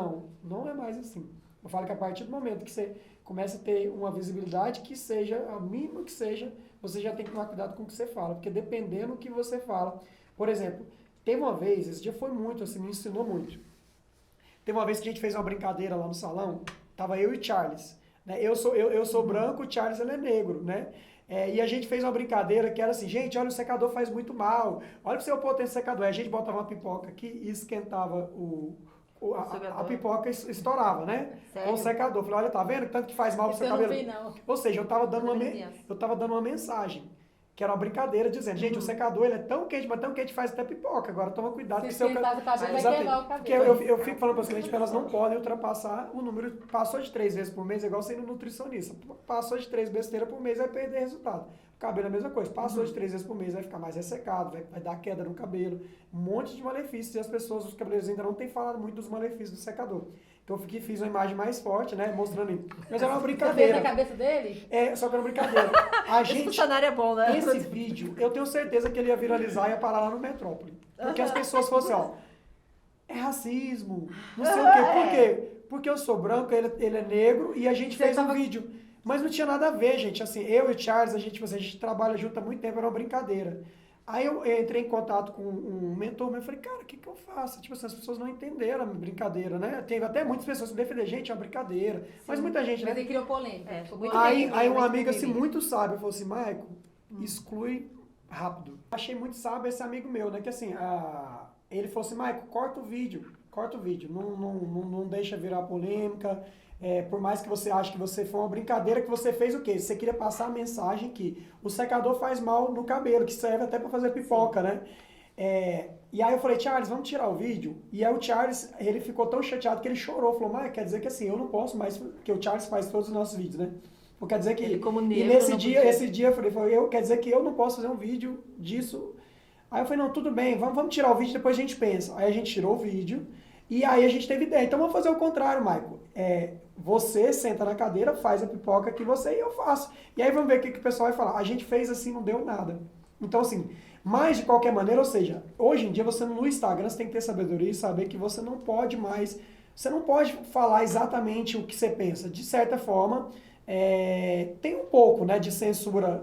Não é mais assim. Eu falo que a partir do momento que você começa a ter uma visibilidade que seja, a mínima que seja, você já tem que tomar cuidado com o que você fala, porque dependendo do que você fala... Por exemplo, teve uma vez, esse dia foi muito, assim, me ensinou muito. Teve uma vez que a gente fez uma brincadeira lá no salão, tava eu e Charles, né? Eu sou branco, o Charles ele é negro, né? E a gente fez uma brincadeira que era assim, gente, olha, o secador faz muito mal, olha o seu potente secador. Aí a gente botava uma pipoca aqui e esquentava a pipoca estourava, né? Sério? Com o secador. Falei, olha, tá vendo? Tanto que faz mal pro seu cabelo. Eu não vi, não. Ou seja, eu tava dando uma mensagem, que era uma brincadeira, dizendo, gente, o secador ele é tão quente, mas tão quente faz até pipoca. Agora toma cuidado que seu cabelo vai queimar o cabelo. Porque eu fico falando para os clientes que elas não podem ultrapassar o número, passou de 3 vezes por mês, é igual sendo nutricionista. Passou de 3 besteiras por mês, vai perder resultado. O cabelo é a mesma coisa, passou de 3 vezes por mês, vai ficar mais ressecado, vai dar queda no cabelo, um monte de malefícios, e as pessoas, os cabeleireiros ainda não têm falado muito dos malefícios do secador. Então eu fiz uma imagem mais forte, né, mostrando isso. Mas era uma brincadeira. Você fez na cabeça dele? Só que era uma brincadeira. Esse funcionário é bom, né? Esse vídeo, eu tenho certeza que ele ia viralizar e ia parar lá no Metrópole. Porque as pessoas fossem, ó, é racismo, não sei o quê. Por quê? Porque eu sou branco, ele é negro e a gente fez um vídeo. Mas não tinha nada a ver, gente. Assim, eu e o Charles, a gente trabalha junto há muito tempo, era uma brincadeira. Aí eu entrei em contato com um mentor meu e falei, cara, o que eu faço? Tipo assim, as pessoas não entenderam a brincadeira, né? Teve até muitas pessoas que defenderam, gente, é uma brincadeira. Sim, mas muita gente, mas né? ele criou polêmica. Aí um amigo assim, muito sábio, falou assim, Maico, exclui rápido. Achei muito sábio esse amigo meu, né? Que assim, ele falou assim, Maico, corta o vídeo, não deixa virar polêmica. Por mais que você ache que você foi uma brincadeira, que você fez o quê? Você queria passar a mensagem que o secador faz mal no cabelo, que serve até para fazer pipoca, né? E aí eu falei, Charles, vamos tirar o vídeo? E aí o Charles, ele ficou tão chateado que ele chorou, falou, mas quer dizer que assim, eu não posso mais, porque o Charles faz todos os nossos vídeos, né? Então, quer dizer que... Ele como negro, e esse dia eu falei, quer dizer que eu não posso fazer um vídeo disso? Aí eu falei, não, tudo bem, vamos tirar o vídeo, depois a gente pensa. Aí a gente tirou o vídeo, e aí a gente teve ideia. Então vamos fazer o contrário, Michael. Você senta na cadeira, faz a pipoca que você e eu faço. E aí vamos ver o que o pessoal vai falar. A gente fez assim, não deu nada. Então assim, mas de qualquer maneira, ou seja, hoje em dia você no Instagram você tem que ter sabedoria e saber que você não pode mais, você não pode falar exatamente o que você pensa. De certa forma, tem um pouco, né, de censura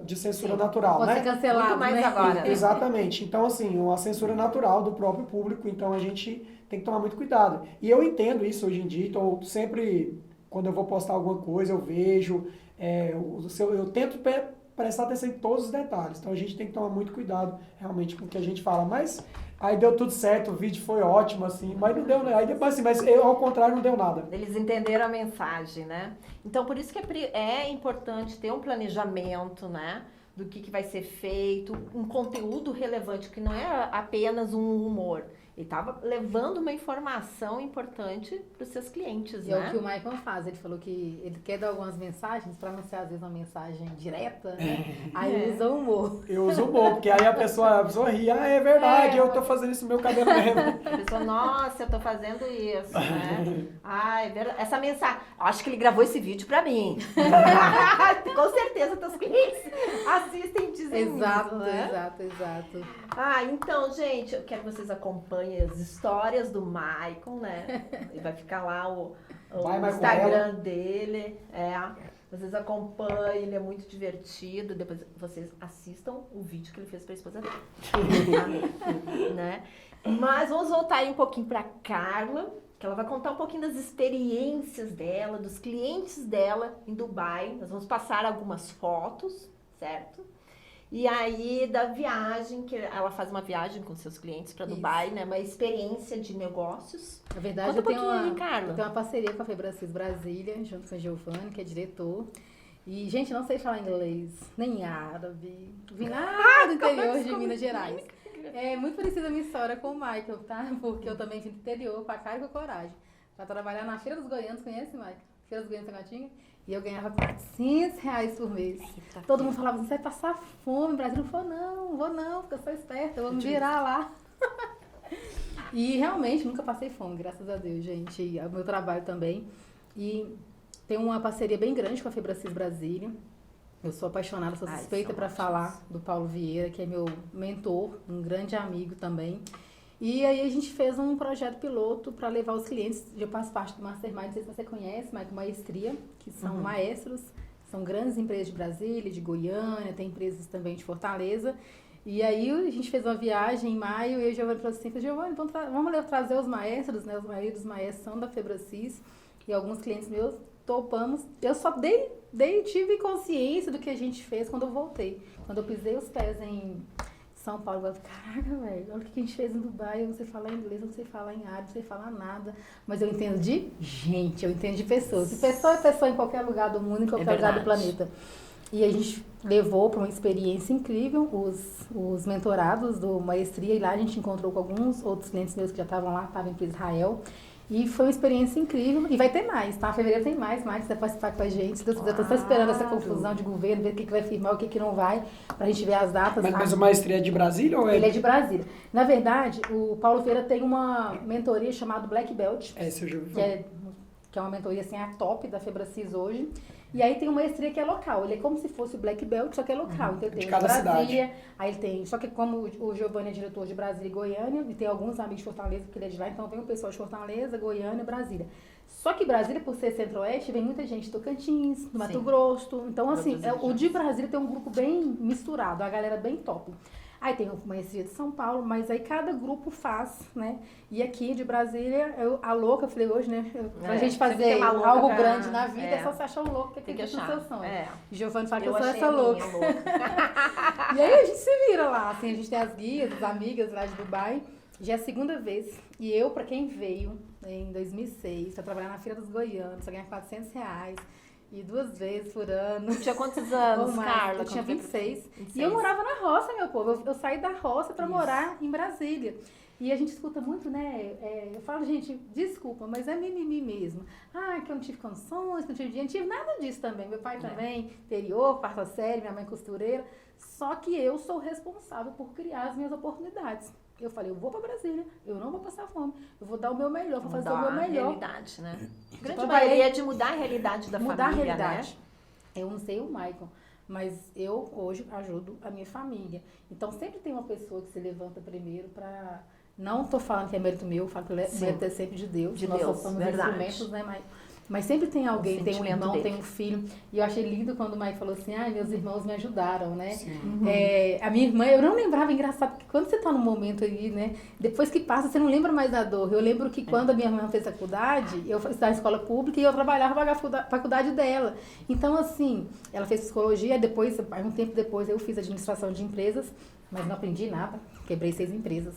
natural, pode né? ser cancelado, muito mais né? agora. Né? Exatamente. Então, assim, uma censura natural do próprio público, então a gente tem que tomar muito cuidado. E eu entendo isso hoje em dia, então sempre, quando eu vou postar alguma coisa, eu vejo, eu tento prestar atenção em todos os detalhes, então a gente tem que tomar muito cuidado realmente com o que a gente fala, mas aí deu tudo certo, o vídeo foi ótimo, assim, mas não deu, aí depois assim, mas ao contrário não deu nada. Eles entenderam a mensagem, né? Então, por isso que é importante ter um planejamento, né? Do que vai ser feito, um conteúdo relevante, que não é apenas um humor. Ele estava levando uma informação importante para os seus clientes, E né? é o que o Michael faz, ele falou que ele quer dar algumas mensagens, para não ser às vezes uma mensagem direta, né? Aí usa o humor. Eu uso o humor, porque aí a pessoa ri, é verdade, eu tô fazendo isso no meu cabelo mesmo. A pessoa, nossa, eu tô fazendo isso, né? Ai, essa mensagem, acho que ele gravou esse vídeo para mim. Com certeza, teus clientes assistem e dizem Exato, isso, né? exato. Ah, então, gente, eu quero que vocês acompanhem as histórias do Maicon, né? Ele vai ficar lá o Instagram dele. Vocês acompanhem, ele é muito divertido. Depois vocês assistam o vídeo que ele fez para a esposa dele. Né? Mas vamos voltar aí um pouquinho para Carla, que ela vai contar um pouquinho das experiências dela, dos clientes dela em Dubai. Nós vamos passar algumas fotos, certo? E aí, da viagem, que ela faz uma viagem com seus clientes para Dubai, né? Uma experiência de negócios. Na verdade, Conta um pouquinho aí, Carla. Eu tenho uma parceria com a Febracis Brasília, junto com o Giovanni, que é diretor. E, gente, não sei falar inglês, nem árabe. Vim lá do interior de Minas Gerais. É muito parecida a minha história com o Michael, tá? Porque eu também vim do interior, com a cara e com a coragem. Pra trabalhar na Feira dos Goianos, conhece, Michael? Feira dos Goianos Taguatinga? E eu ganhava R$400 por mês. Todo mundo falava, você vai passar fome. O Brasil não falou, não, vou não, porque eu sou esperta, eu vou me virar lá. E realmente nunca passei fome, graças a Deus, gente. E o meu trabalho também. E tem uma parceria bem grande com a Febracis Brasília. Eu sou apaixonada, sou suspeita para falar do Paulo Vieira, que é meu mentor, um grande amigo também. E aí a gente fez um projeto piloto para levar os clientes. Eu faço parte do Mastermind, não sei se você conhece, mas com Maestria, que são maestros, são grandes empresas de Brasília, de Goiânia, tem empresas também de Fortaleza. E aí a gente fez uma viagem em maio e o Giovanni falou assim, Giovanni, vamos trazer os maestros, né? Os maridos dos maestros são da Febracis e alguns clientes meus topamos. Eu só tive consciência do que a gente fez quando eu voltei. Quando eu pisei os pés em São Paulo, eu falei, caraca, velho, olha o que a gente fez em Dubai, eu não sei falar inglês, eu não sei falar em árabe, não sei falar nada, mas eu entendo de gente, eu entendo de pessoas. E pessoa é pessoa em qualquer lugar do mundo, em qualquer lugar do planeta. E a gente levou para uma experiência incrível os mentorados do Maestria, e lá a gente encontrou com alguns outros clientes meus que já estavam lá, estavam para Israel. E foi uma experiência incrível. E vai ter mais, tá? Em fevereiro tem mais, Max vai participar com a gente. Se Deus quiser, eu tô só esperando essa confusão de governo, ver o que vai firmar, o que não vai, pra gente ver as datas. Mas o Maestria é de Brasília ou é? Ele é de Brasília. Na verdade, o Paulo Vieira tem uma mentoria chamada Black Belt. Essa eu já ouvi falar. Que é uma mentoria assim, a top da Febracis hoje. E aí tem uma Maestria que é local. Ele é como se fosse o Black Belt, só que é local. Então ele tem cada Brasília, cidade. aí ele tem... Só que como o Giovanni é diretor de Brasília e Goiânia, e tem alguns amigos de Fortaleza, porque ele é de lá, então tem um pessoal de Fortaleza, Goiânia e Brasília. Só que Brasília, por ser centro-oeste, vem muita gente de Tocantins, do Mato Grosso. Então, assim, o de Brasília tem um grupo bem misturado, a galera bem top. Aí tem uma Maestria de São Paulo, mas aí cada grupo faz, né? E aqui de Brasília, a louca, eu falei hoje, né? Pra gente fazer algo grande na vida, é só se achar um louco que acredita no seu sonho. Giovanni fala que eu sou essa louca. E aí a gente se vira lá, assim, a gente tem as guias, as amigas lá de Dubai. Já é a segunda vez. E eu, pra quem veio em 2006, pra trabalhar na Feira dos Goianos, pra ganhar R$400, e 2 vezes por ano. Tinha quantos anos, Carla? Eu tinha 26. E eu morava na roça, meu povo. Eu saí da roça pra morar em Brasília. E a gente escuta muito, né? Eu falo, gente, desculpa, mas é mimimi mesmo. Ah, que eu não tive condições, que eu não tive dinheiro. Não tive nada disso também. Meu pai também, interior, quarta série, minha mãe costureira. Só que eu sou responsável por criar as minhas oportunidades. Eu falei, eu vou pra Brasília, eu não vou passar fome, eu vou dar o meu melhor, vou fazer o meu melhor. Mudar a realidade, né? A grande maioria é de mudar a realidade da família, mudar a realidade. Né? Eu não sei o Michael, mas eu hoje ajudo a minha família. Então sempre tem uma pessoa que se levanta primeiro pra... Não tô falando que é mérito meu, eu falo que mérito é sempre de Deus. De Nós Deus, só somos verdade. instrumentos, né, Michael? Mas sempre tem alguém, tem um irmão, dele. tem um filho. E eu achei lindo quando o Mike falou assim, meus irmãos me ajudaram, né? A minha irmã, eu não lembrava, engraçado, porque quando você tá num momento aí, né? Depois que passa, você não lembra mais da dor. Eu lembro que quando a minha irmã fez faculdade, eu estava em escola pública e eu trabalhava para pagar a faculdade dela. Então, assim, ela fez psicologia, depois, um tempo depois, eu fiz administração de empresas, mas não aprendi nada. Quebrei 6 empresas.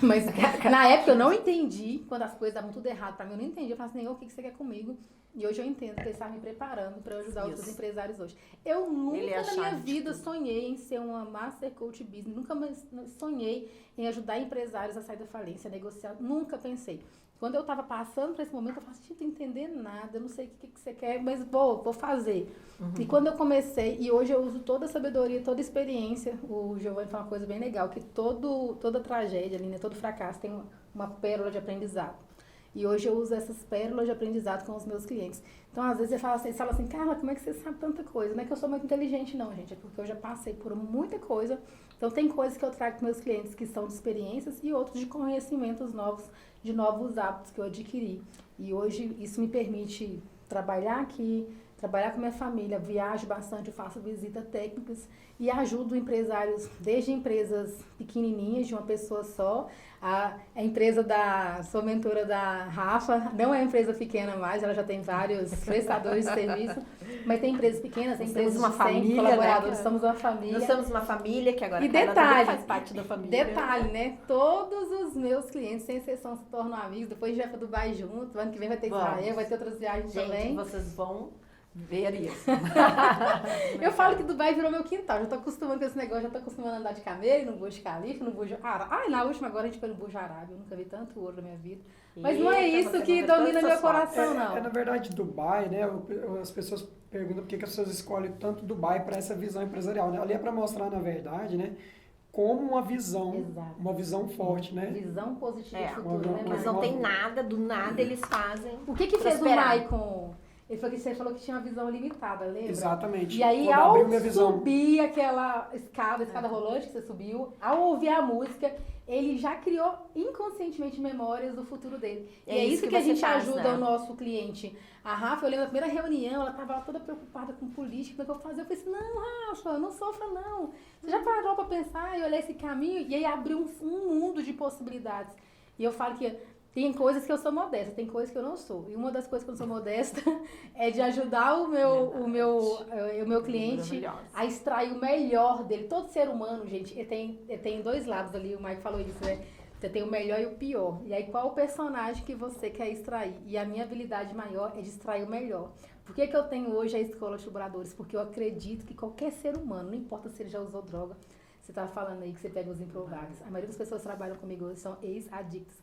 Mas na época eu não entendi, quando as coisas davam tudo errado pra mim, eu não entendi. Eu falei assim, Senhor, o que você quer comigo? E hoje eu entendo que ele estava me preparando para ajudar Isso. outros empresários hoje. Eu nunca Ele é a na minha chave de vida tudo. sonhei em ser uma Master Coach Business, nunca mais sonhei em ajudar empresários a sair da falência, a negociar, nunca pensei. Quando eu estava passando por esse momento, eu falei assim, não tô entendendo nada, eu não sei o que você quer, mas vou fazer. E quando eu comecei, e hoje eu uso toda a sabedoria, toda a experiência, o Giovanni fala uma coisa bem legal, que toda tragédia, ali, né, todo fracasso tem uma pérola de aprendizado. E hoje eu uso essas pérolas de aprendizado com os meus clientes. Então, às vezes, você fala assim, Carla, como é que você sabe tanta coisa? Não é que eu sou muito inteligente, não, gente. É porque eu já passei por muita coisa. Então, tem coisas que eu trago para meus clientes que são de experiências e outros de conhecimentos novos, de novos hábitos que eu adquiri. E hoje, isso me permite trabalhar aqui, trabalhar com minha família, viajo bastante, faço visitas técnicas e ajudo empresários, desde empresas pequenininhas, de uma pessoa só, a empresa sou mentora da Rafa, não é uma empresa pequena mais, ela já tem vários prestadores de serviço, mas tem empresas pequenas, tem empresas uma de 100 família, colaboradores, né? somos uma família. Nós somos uma família que agora E a Carla também detalhe, faz parte da família. detalhe, né? Todos os meus clientes, sem exceção, se tornam amigos. Depois a gente vai para Dubai junto. Ano que vem vai ter Vamos. Israel, vai ter outras viagens Gente, também. vocês vão ver isso. Eu falo que Dubai virou meu quintal. Já tô acostumando com esse negócio, já tô acostumando a andar de camelo, no Burj Khalifa, no Burj Arab. Ai, na última agora a gente foi no Burj Arab. Eu nunca vi tanto ouro na minha vida. Mas não é Eita, isso você que não vê domina todas meu essas fotos. coração, não. Na verdade, Dubai, né? As pessoas perguntam por que as pessoas escolhem tanto Dubai para essa visão empresarial, né? Ali é para mostrar, na verdade, né? Como Exato. uma visão forte, né? Visão positiva É, de futuro, né, uma- Eles Maicon? não têm nada, do nada eles fazem. O que fez o prosperar. Maicon? Ele falou que você falou que tinha uma visão limitada, lembra? Exatamente. E aí, Quando ao abriu minha visão. subir aquela escada rolante que você subiu, ao ouvir a música, ele já criou inconscientemente memórias do futuro dele. E é isso que a você gente faz, ajuda né? o nosso cliente. A Rafa, eu lembro da primeira reunião, ela estava toda preocupada com política, como é que eu vou fazer? Eu falei assim, não, Rafa, não sofra não. Você já parou para pensar e olhar esse caminho? E aí abriu um mundo de possibilidades. E eu falo que tem coisas que eu sou modesta, tem coisas que eu não sou. E uma das coisas que eu não sou modesta é de ajudar o meu cliente Maravilhosa. a extrair o melhor dele. Todo ser humano, gente, ele tem dois lados ali, o Mike falou isso, né? Você tem o melhor e o pior. E aí, qual o personagem que você quer extrair? E a minha habilidade maior é de extrair o melhor. Por que eu tenho hoje a Escola de Dubladores? Porque eu acredito que qualquer ser humano, não importa se ele já usou droga, você estava falando aí que você pega os improváveis. A maioria das pessoas que trabalham comigo hoje são ex-adictos.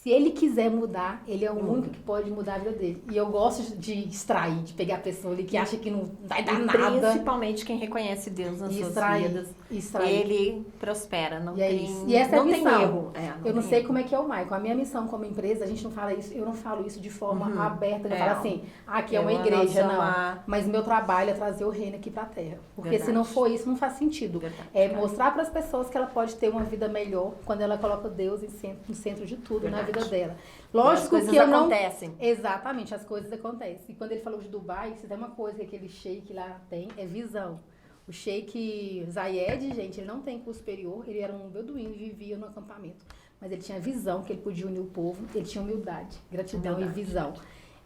Se ele quiser mudar, ele é o único que pode mudar a vida dele. E eu gosto de extrair, de pegar a pessoa ali que acha que não vai dar nada. Principalmente quem reconhece Deus nas suas vidas. Extrair. Ele prospera, não E é tem, isso. E essa é a não tem missão. erro. Eu não sei como é que é o Maicon. A minha missão como empresa, a gente não fala isso, eu não falo isso de forma aberta. Eu falo assim, aqui é uma igreja, não. Mas meu trabalho é trazer o reino aqui pra terra. Porque Verdade. se não for isso, não faz sentido. Verdade. É mostrar para as pessoas que ela pode ter uma vida melhor quando ela coloca Deus no centro de tudo na vida dela. Lógico As coisas que eu não... acontecem. Exatamente, as coisas acontecem. E quando ele falou de Dubai, se tem uma coisa que aquele sheik lá tem, é visão. O sheik Zayed, gente, ele não tem curso superior, ele era um beduíno e vivia no acampamento. Mas ele tinha visão que ele podia unir o povo, ele tinha humildade, gratidão e visão.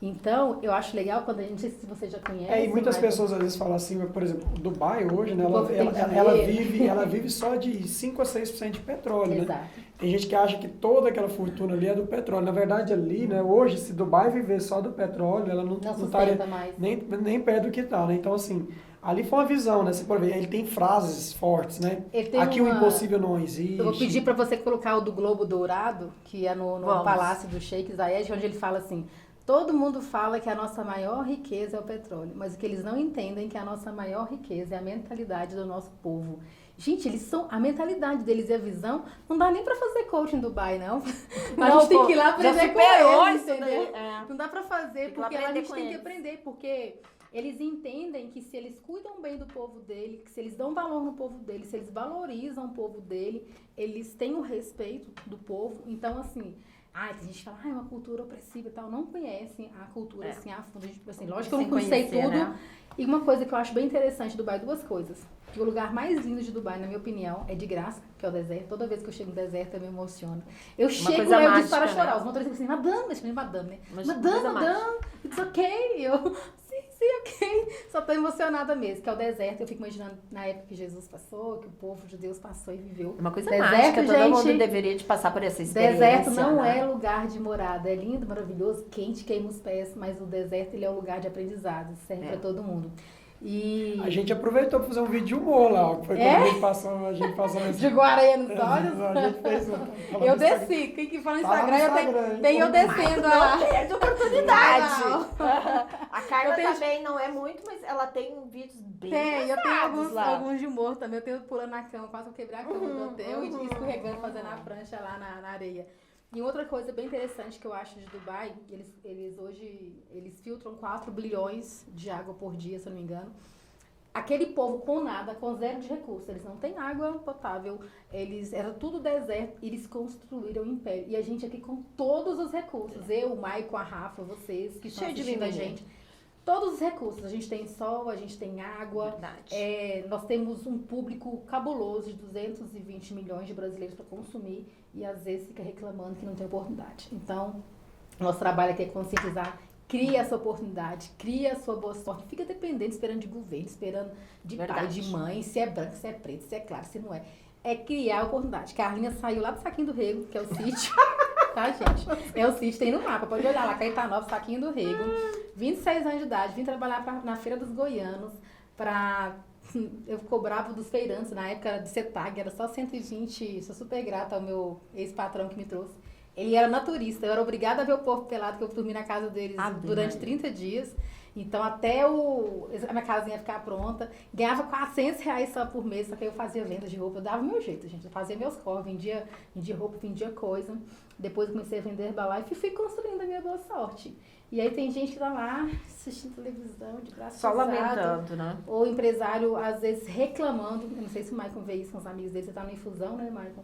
Então, eu acho legal quando a gente, não sei se você já conhece. E muitas mas- pessoas às vezes falam assim, por exemplo, Dubai hoje, né, O povo tem ela vive só de 5 a 6% de petróleo, né? Exato. Tem gente que acha que toda aquela fortuna ali é do petróleo. Na verdade, ali, né, hoje, se Dubai viver só do petróleo, ela não Não estaria sustenta mais. nem perto do que está, né? Então, assim, ali foi uma visão, né? Você pode ver, ele tem frases fortes, né? Ele tem Aqui o uma- impossível não existe. Eu vou pedir para você colocar o do Globo Dourado, que é no Vamos. Palácio do Sheik Zayed, onde ele fala assim: todo mundo fala que a nossa maior riqueza é o petróleo, mas o que eles não entendem é que a nossa maior riqueza é a mentalidade do nosso povo. Gente, a mentalidade deles e a visão, não dá nem para fazer coaching em Dubai, não. A gente tem que ir lá aprender com eles, entendeu? Não dá para fazer, Tem que ir lá porque lá a aprender gente com tem que eles. aprender, porque eles entendem que se eles cuidam bem do povo dele, que se eles dão valor no povo dele, se eles valorizam o povo dele, eles têm o respeito do povo. Então, assim, tem gente que fala, é uma cultura opressiva e tal, não conhecem a cultura assim a fundo. A gente, assim, lógico que eu Sem não sei conhecer, tudo. né? E uma coisa que eu acho bem interessante de Dubai, duas coisas. Que o lugar mais lindo de Dubai, na minha opinião, é de graça, que é o deserto. Toda vez que eu chego no deserto, eu me emociono. Eu chego coisa lá, eu mágica, disse para chorar. né? Os motoristas dizem assim, madame, né? Mas coisa Madame, it's okay. Eu, sim, só tô emocionada mesmo, que é o deserto. Eu fico imaginando na época que Jesus passou, que o povo de Deus passou e viveu. Uma coisa Deserto, mágica, todo gente, mundo deveria de passar por essa experiência. Deserto não né? é lugar de morada, é lindo, maravilhoso, quente, queima os pés, mas o deserto ele é um lugar de aprendizado, serve para todo mundo. E A gente aproveitou para fazer um vídeo de humor lá, que foi quando a gente passou nesse... jogou areia nos olhos? A gente fez Eu desci, quem que fala no Tá no Instagram, Instagram, tem eu descendo a... Não perde oportunidade. Não. A Carla Eu tenho- também não é muito, mas ela tem vídeos bem Eu tenho engraçados lá. alguns de humor também. Eu tenho pulando na cama, quase que eu quebrar a cama do hotel e escorregando, fazendo a prancha lá na areia. E outra coisa bem interessante que eu acho de Dubai, eles hoje filtram 4 bilhões de água por dia, se eu não me engano. Aquele povo com nada, com zero de recursos, eles não têm água potável, era tudo deserto, eles construíram um império. E a gente aqui com todos os recursos, eu, o Maicon, a Rafa, vocês que estão Cheio de assistindo a mimimi. gente, todos os recursos. A gente tem sol, a gente tem água, Verdade. nós temos um público cabuloso de 220 milhões de brasileiros para consumir e às vezes fica reclamando que não tem oportunidade. Então, nosso trabalho aqui é conscientizar. Cria essa oportunidade, cria a sua boa sorte. Fica dependente, esperando de governo, esperando de pai, Verdade. de mãe, se é branco, se é preto, se é claro, se não é. É criar a oportunidade. Carlinha saiu lá do Saquinho do Rego, que é o sítio. Tá, gente? É o sítio, tem no mapa. Pode olhar lá, Caetanópolis, Saquinho do Rego. 26 anos de idade, vim trabalhar na Feira dos Goianos eu cobrava dos feirantes, na época de CETAG, era só 120, sou super grata ao meu ex-patrão que me trouxe. Ele era naturista, eu era obrigada a ver o povo pelado, que eu dormi na casa deles durante 30 dias. Então, até a minha casinha ficar pronta, ganhava R$400 só por mês, só que eu fazia venda de roupa, eu dava o meu jeito, gente. Eu fazia meus corres, vendia roupa, vendia coisa. Depois eu comecei a vender Herbalife e fui construindo a minha boa sorte. E aí tem gente que tá lá assistindo televisão, de braço Só cruzado, lamentando, né? ou empresário, às vezes, reclamando. Eu não sei se o Maicon vê isso com os amigos dele, você tá na infusão, né, Maicon?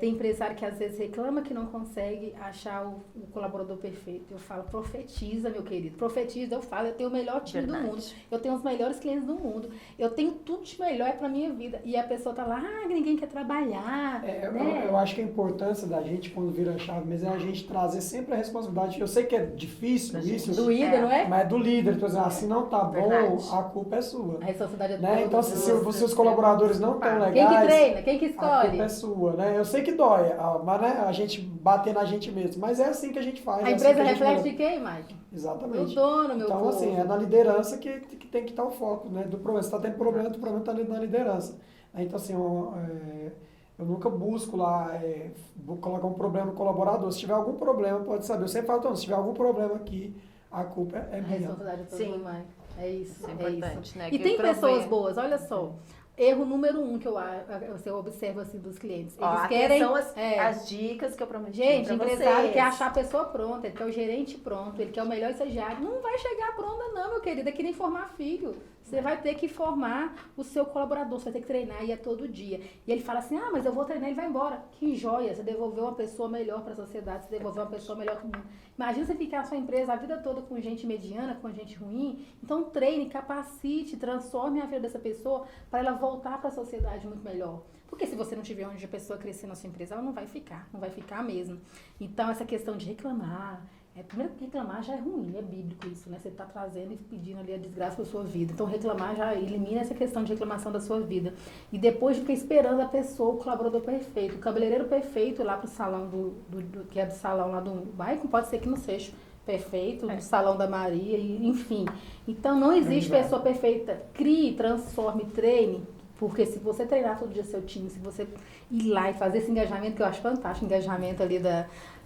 Tem empresário que às vezes reclama que não consegue achar o colaborador perfeito. Eu falo, profetiza, meu querido. Profetiza, eu falo, eu tenho o melhor time do mundo. Eu tenho os melhores clientes do mundo. Eu tenho tudo de melhor pra minha vida. E a pessoa tá lá, ninguém quer trabalhar. Né? Eu acho que a importância da gente, quando vira a chave mesmo, é a gente trazer sempre a responsabilidade. Eu sei que é difícil isso. Do líder, não é? Mas é do líder. Então, assim, não tá bom, Verdade. a culpa é sua. A responsabilidade é do Né? Então, se os colaboradores não estão legais... Quem que treina? Quem que A escolhe? culpa é sua, né? Eu sei que dói, mas, né, a gente bater na gente mesmo. Mas é assim que a gente faz. A é empresa assim que a gente reflete melhora. de quem, Maicon? Exatamente. Do dono, meu então, povo. assim, é na liderança que tem que estar o foco, né? Do problema. Se está tendo problema, o problema está na liderança. Então, assim, eu nunca busco lá colocar um problema no colaborador. Se tiver algum problema, pode saber. Eu sempre falo, então, se tiver algum problema aqui, a culpa é A minha. responsabilidade é toda Sim. do Maicon. É isso, Isso é importante, isso. né? E Que tem provê. pessoas boas, olha só. Erro número 1 que eu observo assim dos clientes. Eles Ó, querem. são as dicas que eu prometi Gente, pra empresário vocês. quer achar a pessoa pronta, ele quer o gerente pronto, ele quer o melhor estagiário. Não vai chegar pronta, não, meu querido. É que nem formar filho. Você vai ter que formar o seu colaborador, você vai ter que treinar e é todo dia. E ele fala assim: mas eu vou treinar, ele vai embora. Que joia, você devolveu uma pessoa melhor para a sociedade, você devolveu uma pessoa melhor para o mundo. Imagina você ficar a sua empresa a vida toda com gente mediana, com gente ruim. Então treine, capacite, transforme a vida dessa pessoa para ela voltar para a sociedade muito melhor. Porque se você não tiver onde a pessoa crescer na sua empresa, ela não vai ficar mesmo. Então essa questão de reclamar, primeiro que reclamar já é ruim, é bíblico isso, né? Você está trazendo e pedindo ali a desgraça para sua vida. Então reclamar já elimina essa questão de reclamação da sua vida. E depois fica esperando a pessoa, o colaborador perfeito, o cabeleireiro perfeito lá pro salão que é do salão lá do Maicon, pode ser que não seja perfeito, do salão da Maria, enfim. Então não existe pessoa perfeita. Crie, transforme, treine. Porque se você treinar todo dia seu time, se você ir lá e fazer esse engajamento, que eu acho fantástico, o engajamento ali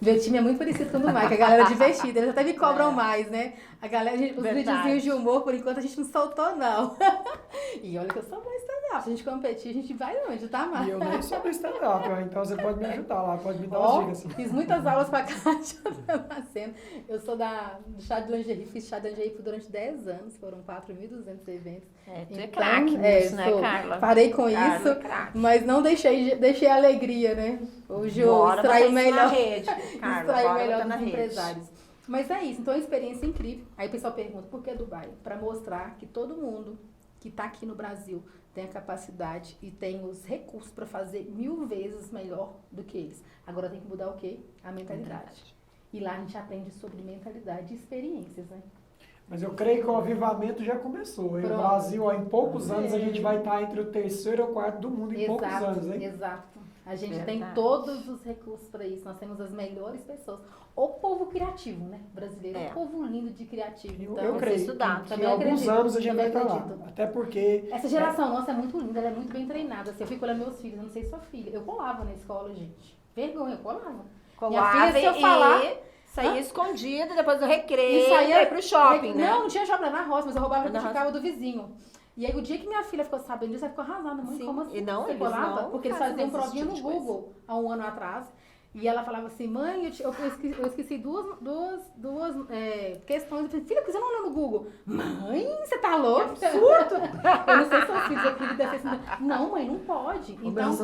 Meu time é muito parecido com o do Mike, a galera é divertida, eles até me cobram mais, né? A galera, os videozinhos de humor, por enquanto, a gente não soltou, não. E olha que eu sou mais stand-up, se a gente competir, a gente vai longe, tá, Marcos? E eu nem sou do stand-up, então você pode me ajudar lá, pode me dar umas dicas assim. Fiz muitas aulas com a Kátia Damasceno. Eu sou do chá de lingerie, fiz chá de lingerie durante 10 anos, foram 4.200 eventos. Tu é craque nisso, né, Carla? Parei com Carla isso, é craque. mas não deixei a alegria, né? Hoje eu Bora extraio botar o isso melhor, na rede, Carla, extraio o bora melhor botar na dos rede. empresários. Mas é isso, então é uma experiência incrível. Aí o pessoal pergunta, por que Dubai? Para mostrar que todo mundo que está aqui no Brasil tem a capacidade e tem os recursos para fazer 1000 vezes melhor do que eles. Agora tem que mudar o quê? A mentalidade. E lá a gente aprende sobre mentalidade e experiências, né? Mas eu creio que o avivamento já começou. Hein? O Pronto. Brasil, ó, em poucos anos, a gente vai estar entre o terceiro e o quarto do mundo, em poucos anos, hein? Exato. A gente Verdade. tem todos os recursos para isso. Nós temos as melhores pessoas. O povo criativo, né? Brasileiro. É. O povo lindo de criativo. Então, Eu creio estudar. que em Também alguns acredito, anos a gente vai também estar lá. acredito. Até porque... essa geração nossa é muito linda, ela é muito bem treinada. Assim, eu fico olhando meus filhos, eu não sei sua filha. Eu colava na escola, gente. Vergonha, eu colava. Colava filha, se eu falar- e saía escondida, depois do recreio, E saía- pra ir pro shopping, né? Não tinha shopping, era na roça, mas eu roubava Na o ficava do vizinho. E aí o dia que minha filha ficou sabendo disso, ela ficou arrasada. Mãe, Sim. como assim? E não, Você eles colava? não Porque eles fazem faziam esse provinha tipo no de Google há um ano atrás. E ela falava assim, mãe, eu esqueci duas questões. Eu falei, filha, por que você não olhou no Google? Mãe, você tá louca? Absurdo! Eu não sei se seus filhos aqui deve ser assim. Não, mãe, não pode. Então,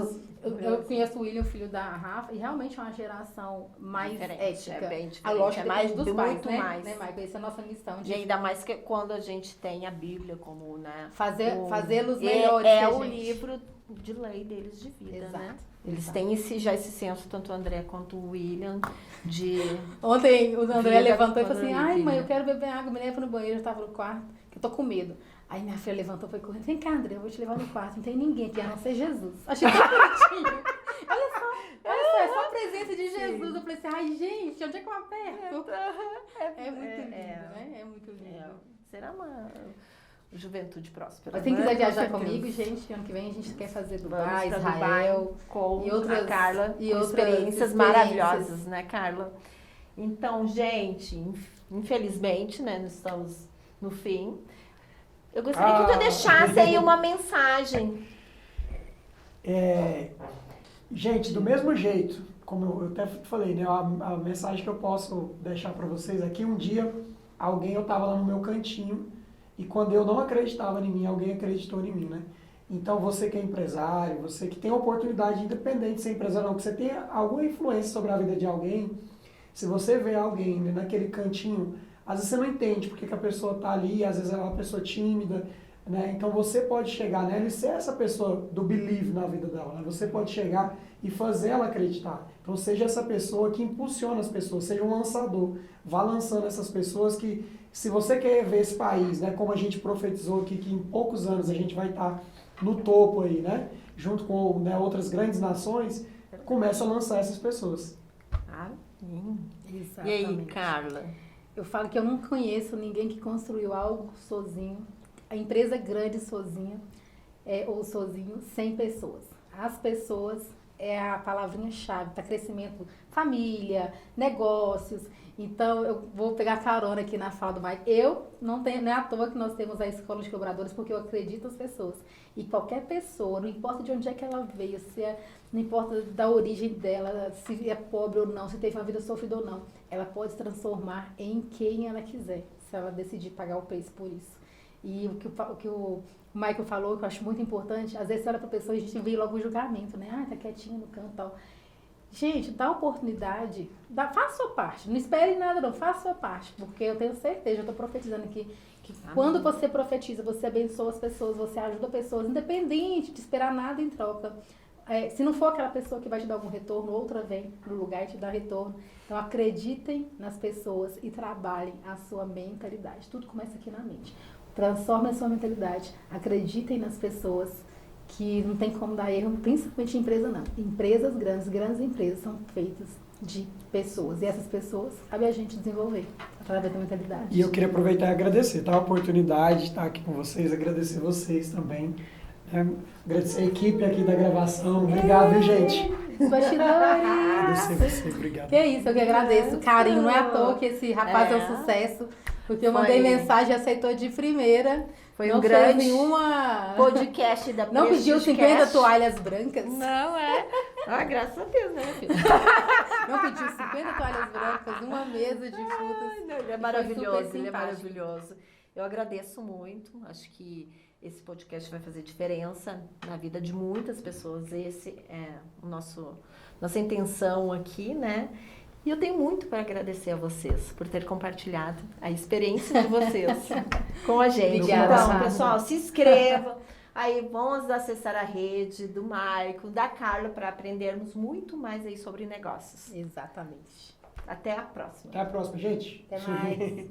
eu conheço o William, filho da Rafa, e realmente é uma geração mais Diferente, ética. é bem A diferente, lógica é mais depende dos muito pais, né? mais. Né, Michael? Essa é a nossa missão E de ainda mais que quando a gente tem a Bíblia como, né? fazê-los melhores. É que a o gente. livro de lei deles de vida, Exato, né? Eles exato. têm esse senso, tanto o André quanto o William, de... Ontem o André Vida levantou e falou assim, quando ai ele mãe, vira. eu quero beber água, me leva no banheiro, eu tava no quarto, que eu tô com medo. Aí minha filha levantou e foi correndo, vem cá André, eu vou te levar no quarto, não tem ninguém aqui, a não ser Jesus. Achei tão bonitinho. Olha só, é só a presença de Jesus. Eu falei assim, ai gente, onde é que eu aperto? É muito lindo, né? É muito lindo. Será uma juventude próspera. Mas quem né? quiser Com viajar certeza. comigo, gente, ano que vem a gente quer fazer Vamos Dubai, pra Israel. com e outras- a Carla, e com outras experiências experiências. maravilhosas, né, Carla? Então, gente, infelizmente, né, nós estamos no fim. Eu gostaria que tu deixasse aí uma mensagem. Gente, do mesmo jeito, como eu até falei, né, a mensagem que eu posso deixar para vocês aqui, um dia eu estava lá no meu cantinho e quando eu não acreditava em mim, alguém acreditou em mim, né? Então você que é empresário, você que tem a oportunidade, independente de ser empresário ou não, que você tenha alguma influência sobre a vida de alguém, se você vê alguém, né, naquele cantinho, às vezes você não entende porque que a pessoa está ali, às vezes ela é uma pessoa tímida, né? Então você pode chegar nela e ser essa pessoa do believe na vida dela, né? Você pode chegar e fazer ela acreditar. Então seja essa pessoa que impulsiona as pessoas, seja um lançador. Vá lançando essas pessoas que, se você quer ver esse país, né, como a gente profetizou aqui, que em poucos anos a gente vai estar no topo aí, né, junto com, né, outras grandes nações, começa a lançar essas pessoas. E aí, Carla? Eu falo que eu não conheço ninguém que construiu algo sozinho, a empresa grande sozinha, ou sozinho, sem pessoas. As pessoas é a palavrinha-chave para crescimento, família, negócios. Então, eu vou pegar carona aqui na fala do Mike. Eu não é à toa que nós temos a escola de colaboradores, porque eu acredito nas pessoas. E qualquer pessoa, não importa de onde é que ela veio, não importa da origem dela, se é pobre ou não, se teve uma vida sofrida ou não, ela pode se transformar em quem ela quiser, se ela decidir pagar o preço por isso. E o que o Michael falou, que eu acho muito importante, às vezes você olha para a pessoa e a gente vê logo o julgamento, né? Ah, tá quietinha no canto e tal. Gente, dá oportunidade, faça a sua parte, não espere nada não, faça a sua parte, porque eu tenho certeza, eu estou profetizando aqui, que quando você profetiza, você abençoa as pessoas, você ajuda pessoas, independente de esperar nada em troca. Se não for aquela pessoa que vai te dar algum retorno, outra vem no lugar e te dá retorno. Então acreditem nas pessoas e trabalhem a sua mentalidade. Tudo começa aqui na mente. Transforme a sua mentalidade. Acreditem nas pessoas, que não tem como dar erro, principalmente em empresa não. Empresas grandes empresas são feitas de pessoas. E essas pessoas, cabe a gente desenvolver através da mentalidade. E eu queria aproveitar e agradecer, tá? A oportunidade de estar aqui com vocês, agradecer vocês também. Agradecer a equipe aqui da gravação. Obrigado, viu, gente? Bastidores. Agradecer você, obrigado. Que isso, eu que agradeço. Carinho, não é à toa que esse rapaz é um sucesso. Porque eu mandei mensagem e aceitou de primeira. Foi não um grande fez nenhuma... podcast da Não pediu 50 toalhas brancas. Não, graças a Deus, né, filho? Não pediu 50 toalhas brancas, uma mesa de frutas. Não, ele é maravilhoso, ele é maravilhoso. Eu agradeço muito, acho que esse podcast vai fazer diferença na vida de muitas pessoas. Esse é nossa intenção aqui, né? E eu tenho muito para agradecer a vocês por ter compartilhado a experiência de vocês com a gente. Obrigada, Então, Sara. pessoal, se inscrevam. Aí vamos acessar a rede do Maico, da Carla, para aprendermos muito mais aí sobre negócios. Exatamente. Até a próxima. Até a próxima, gente. Até mais.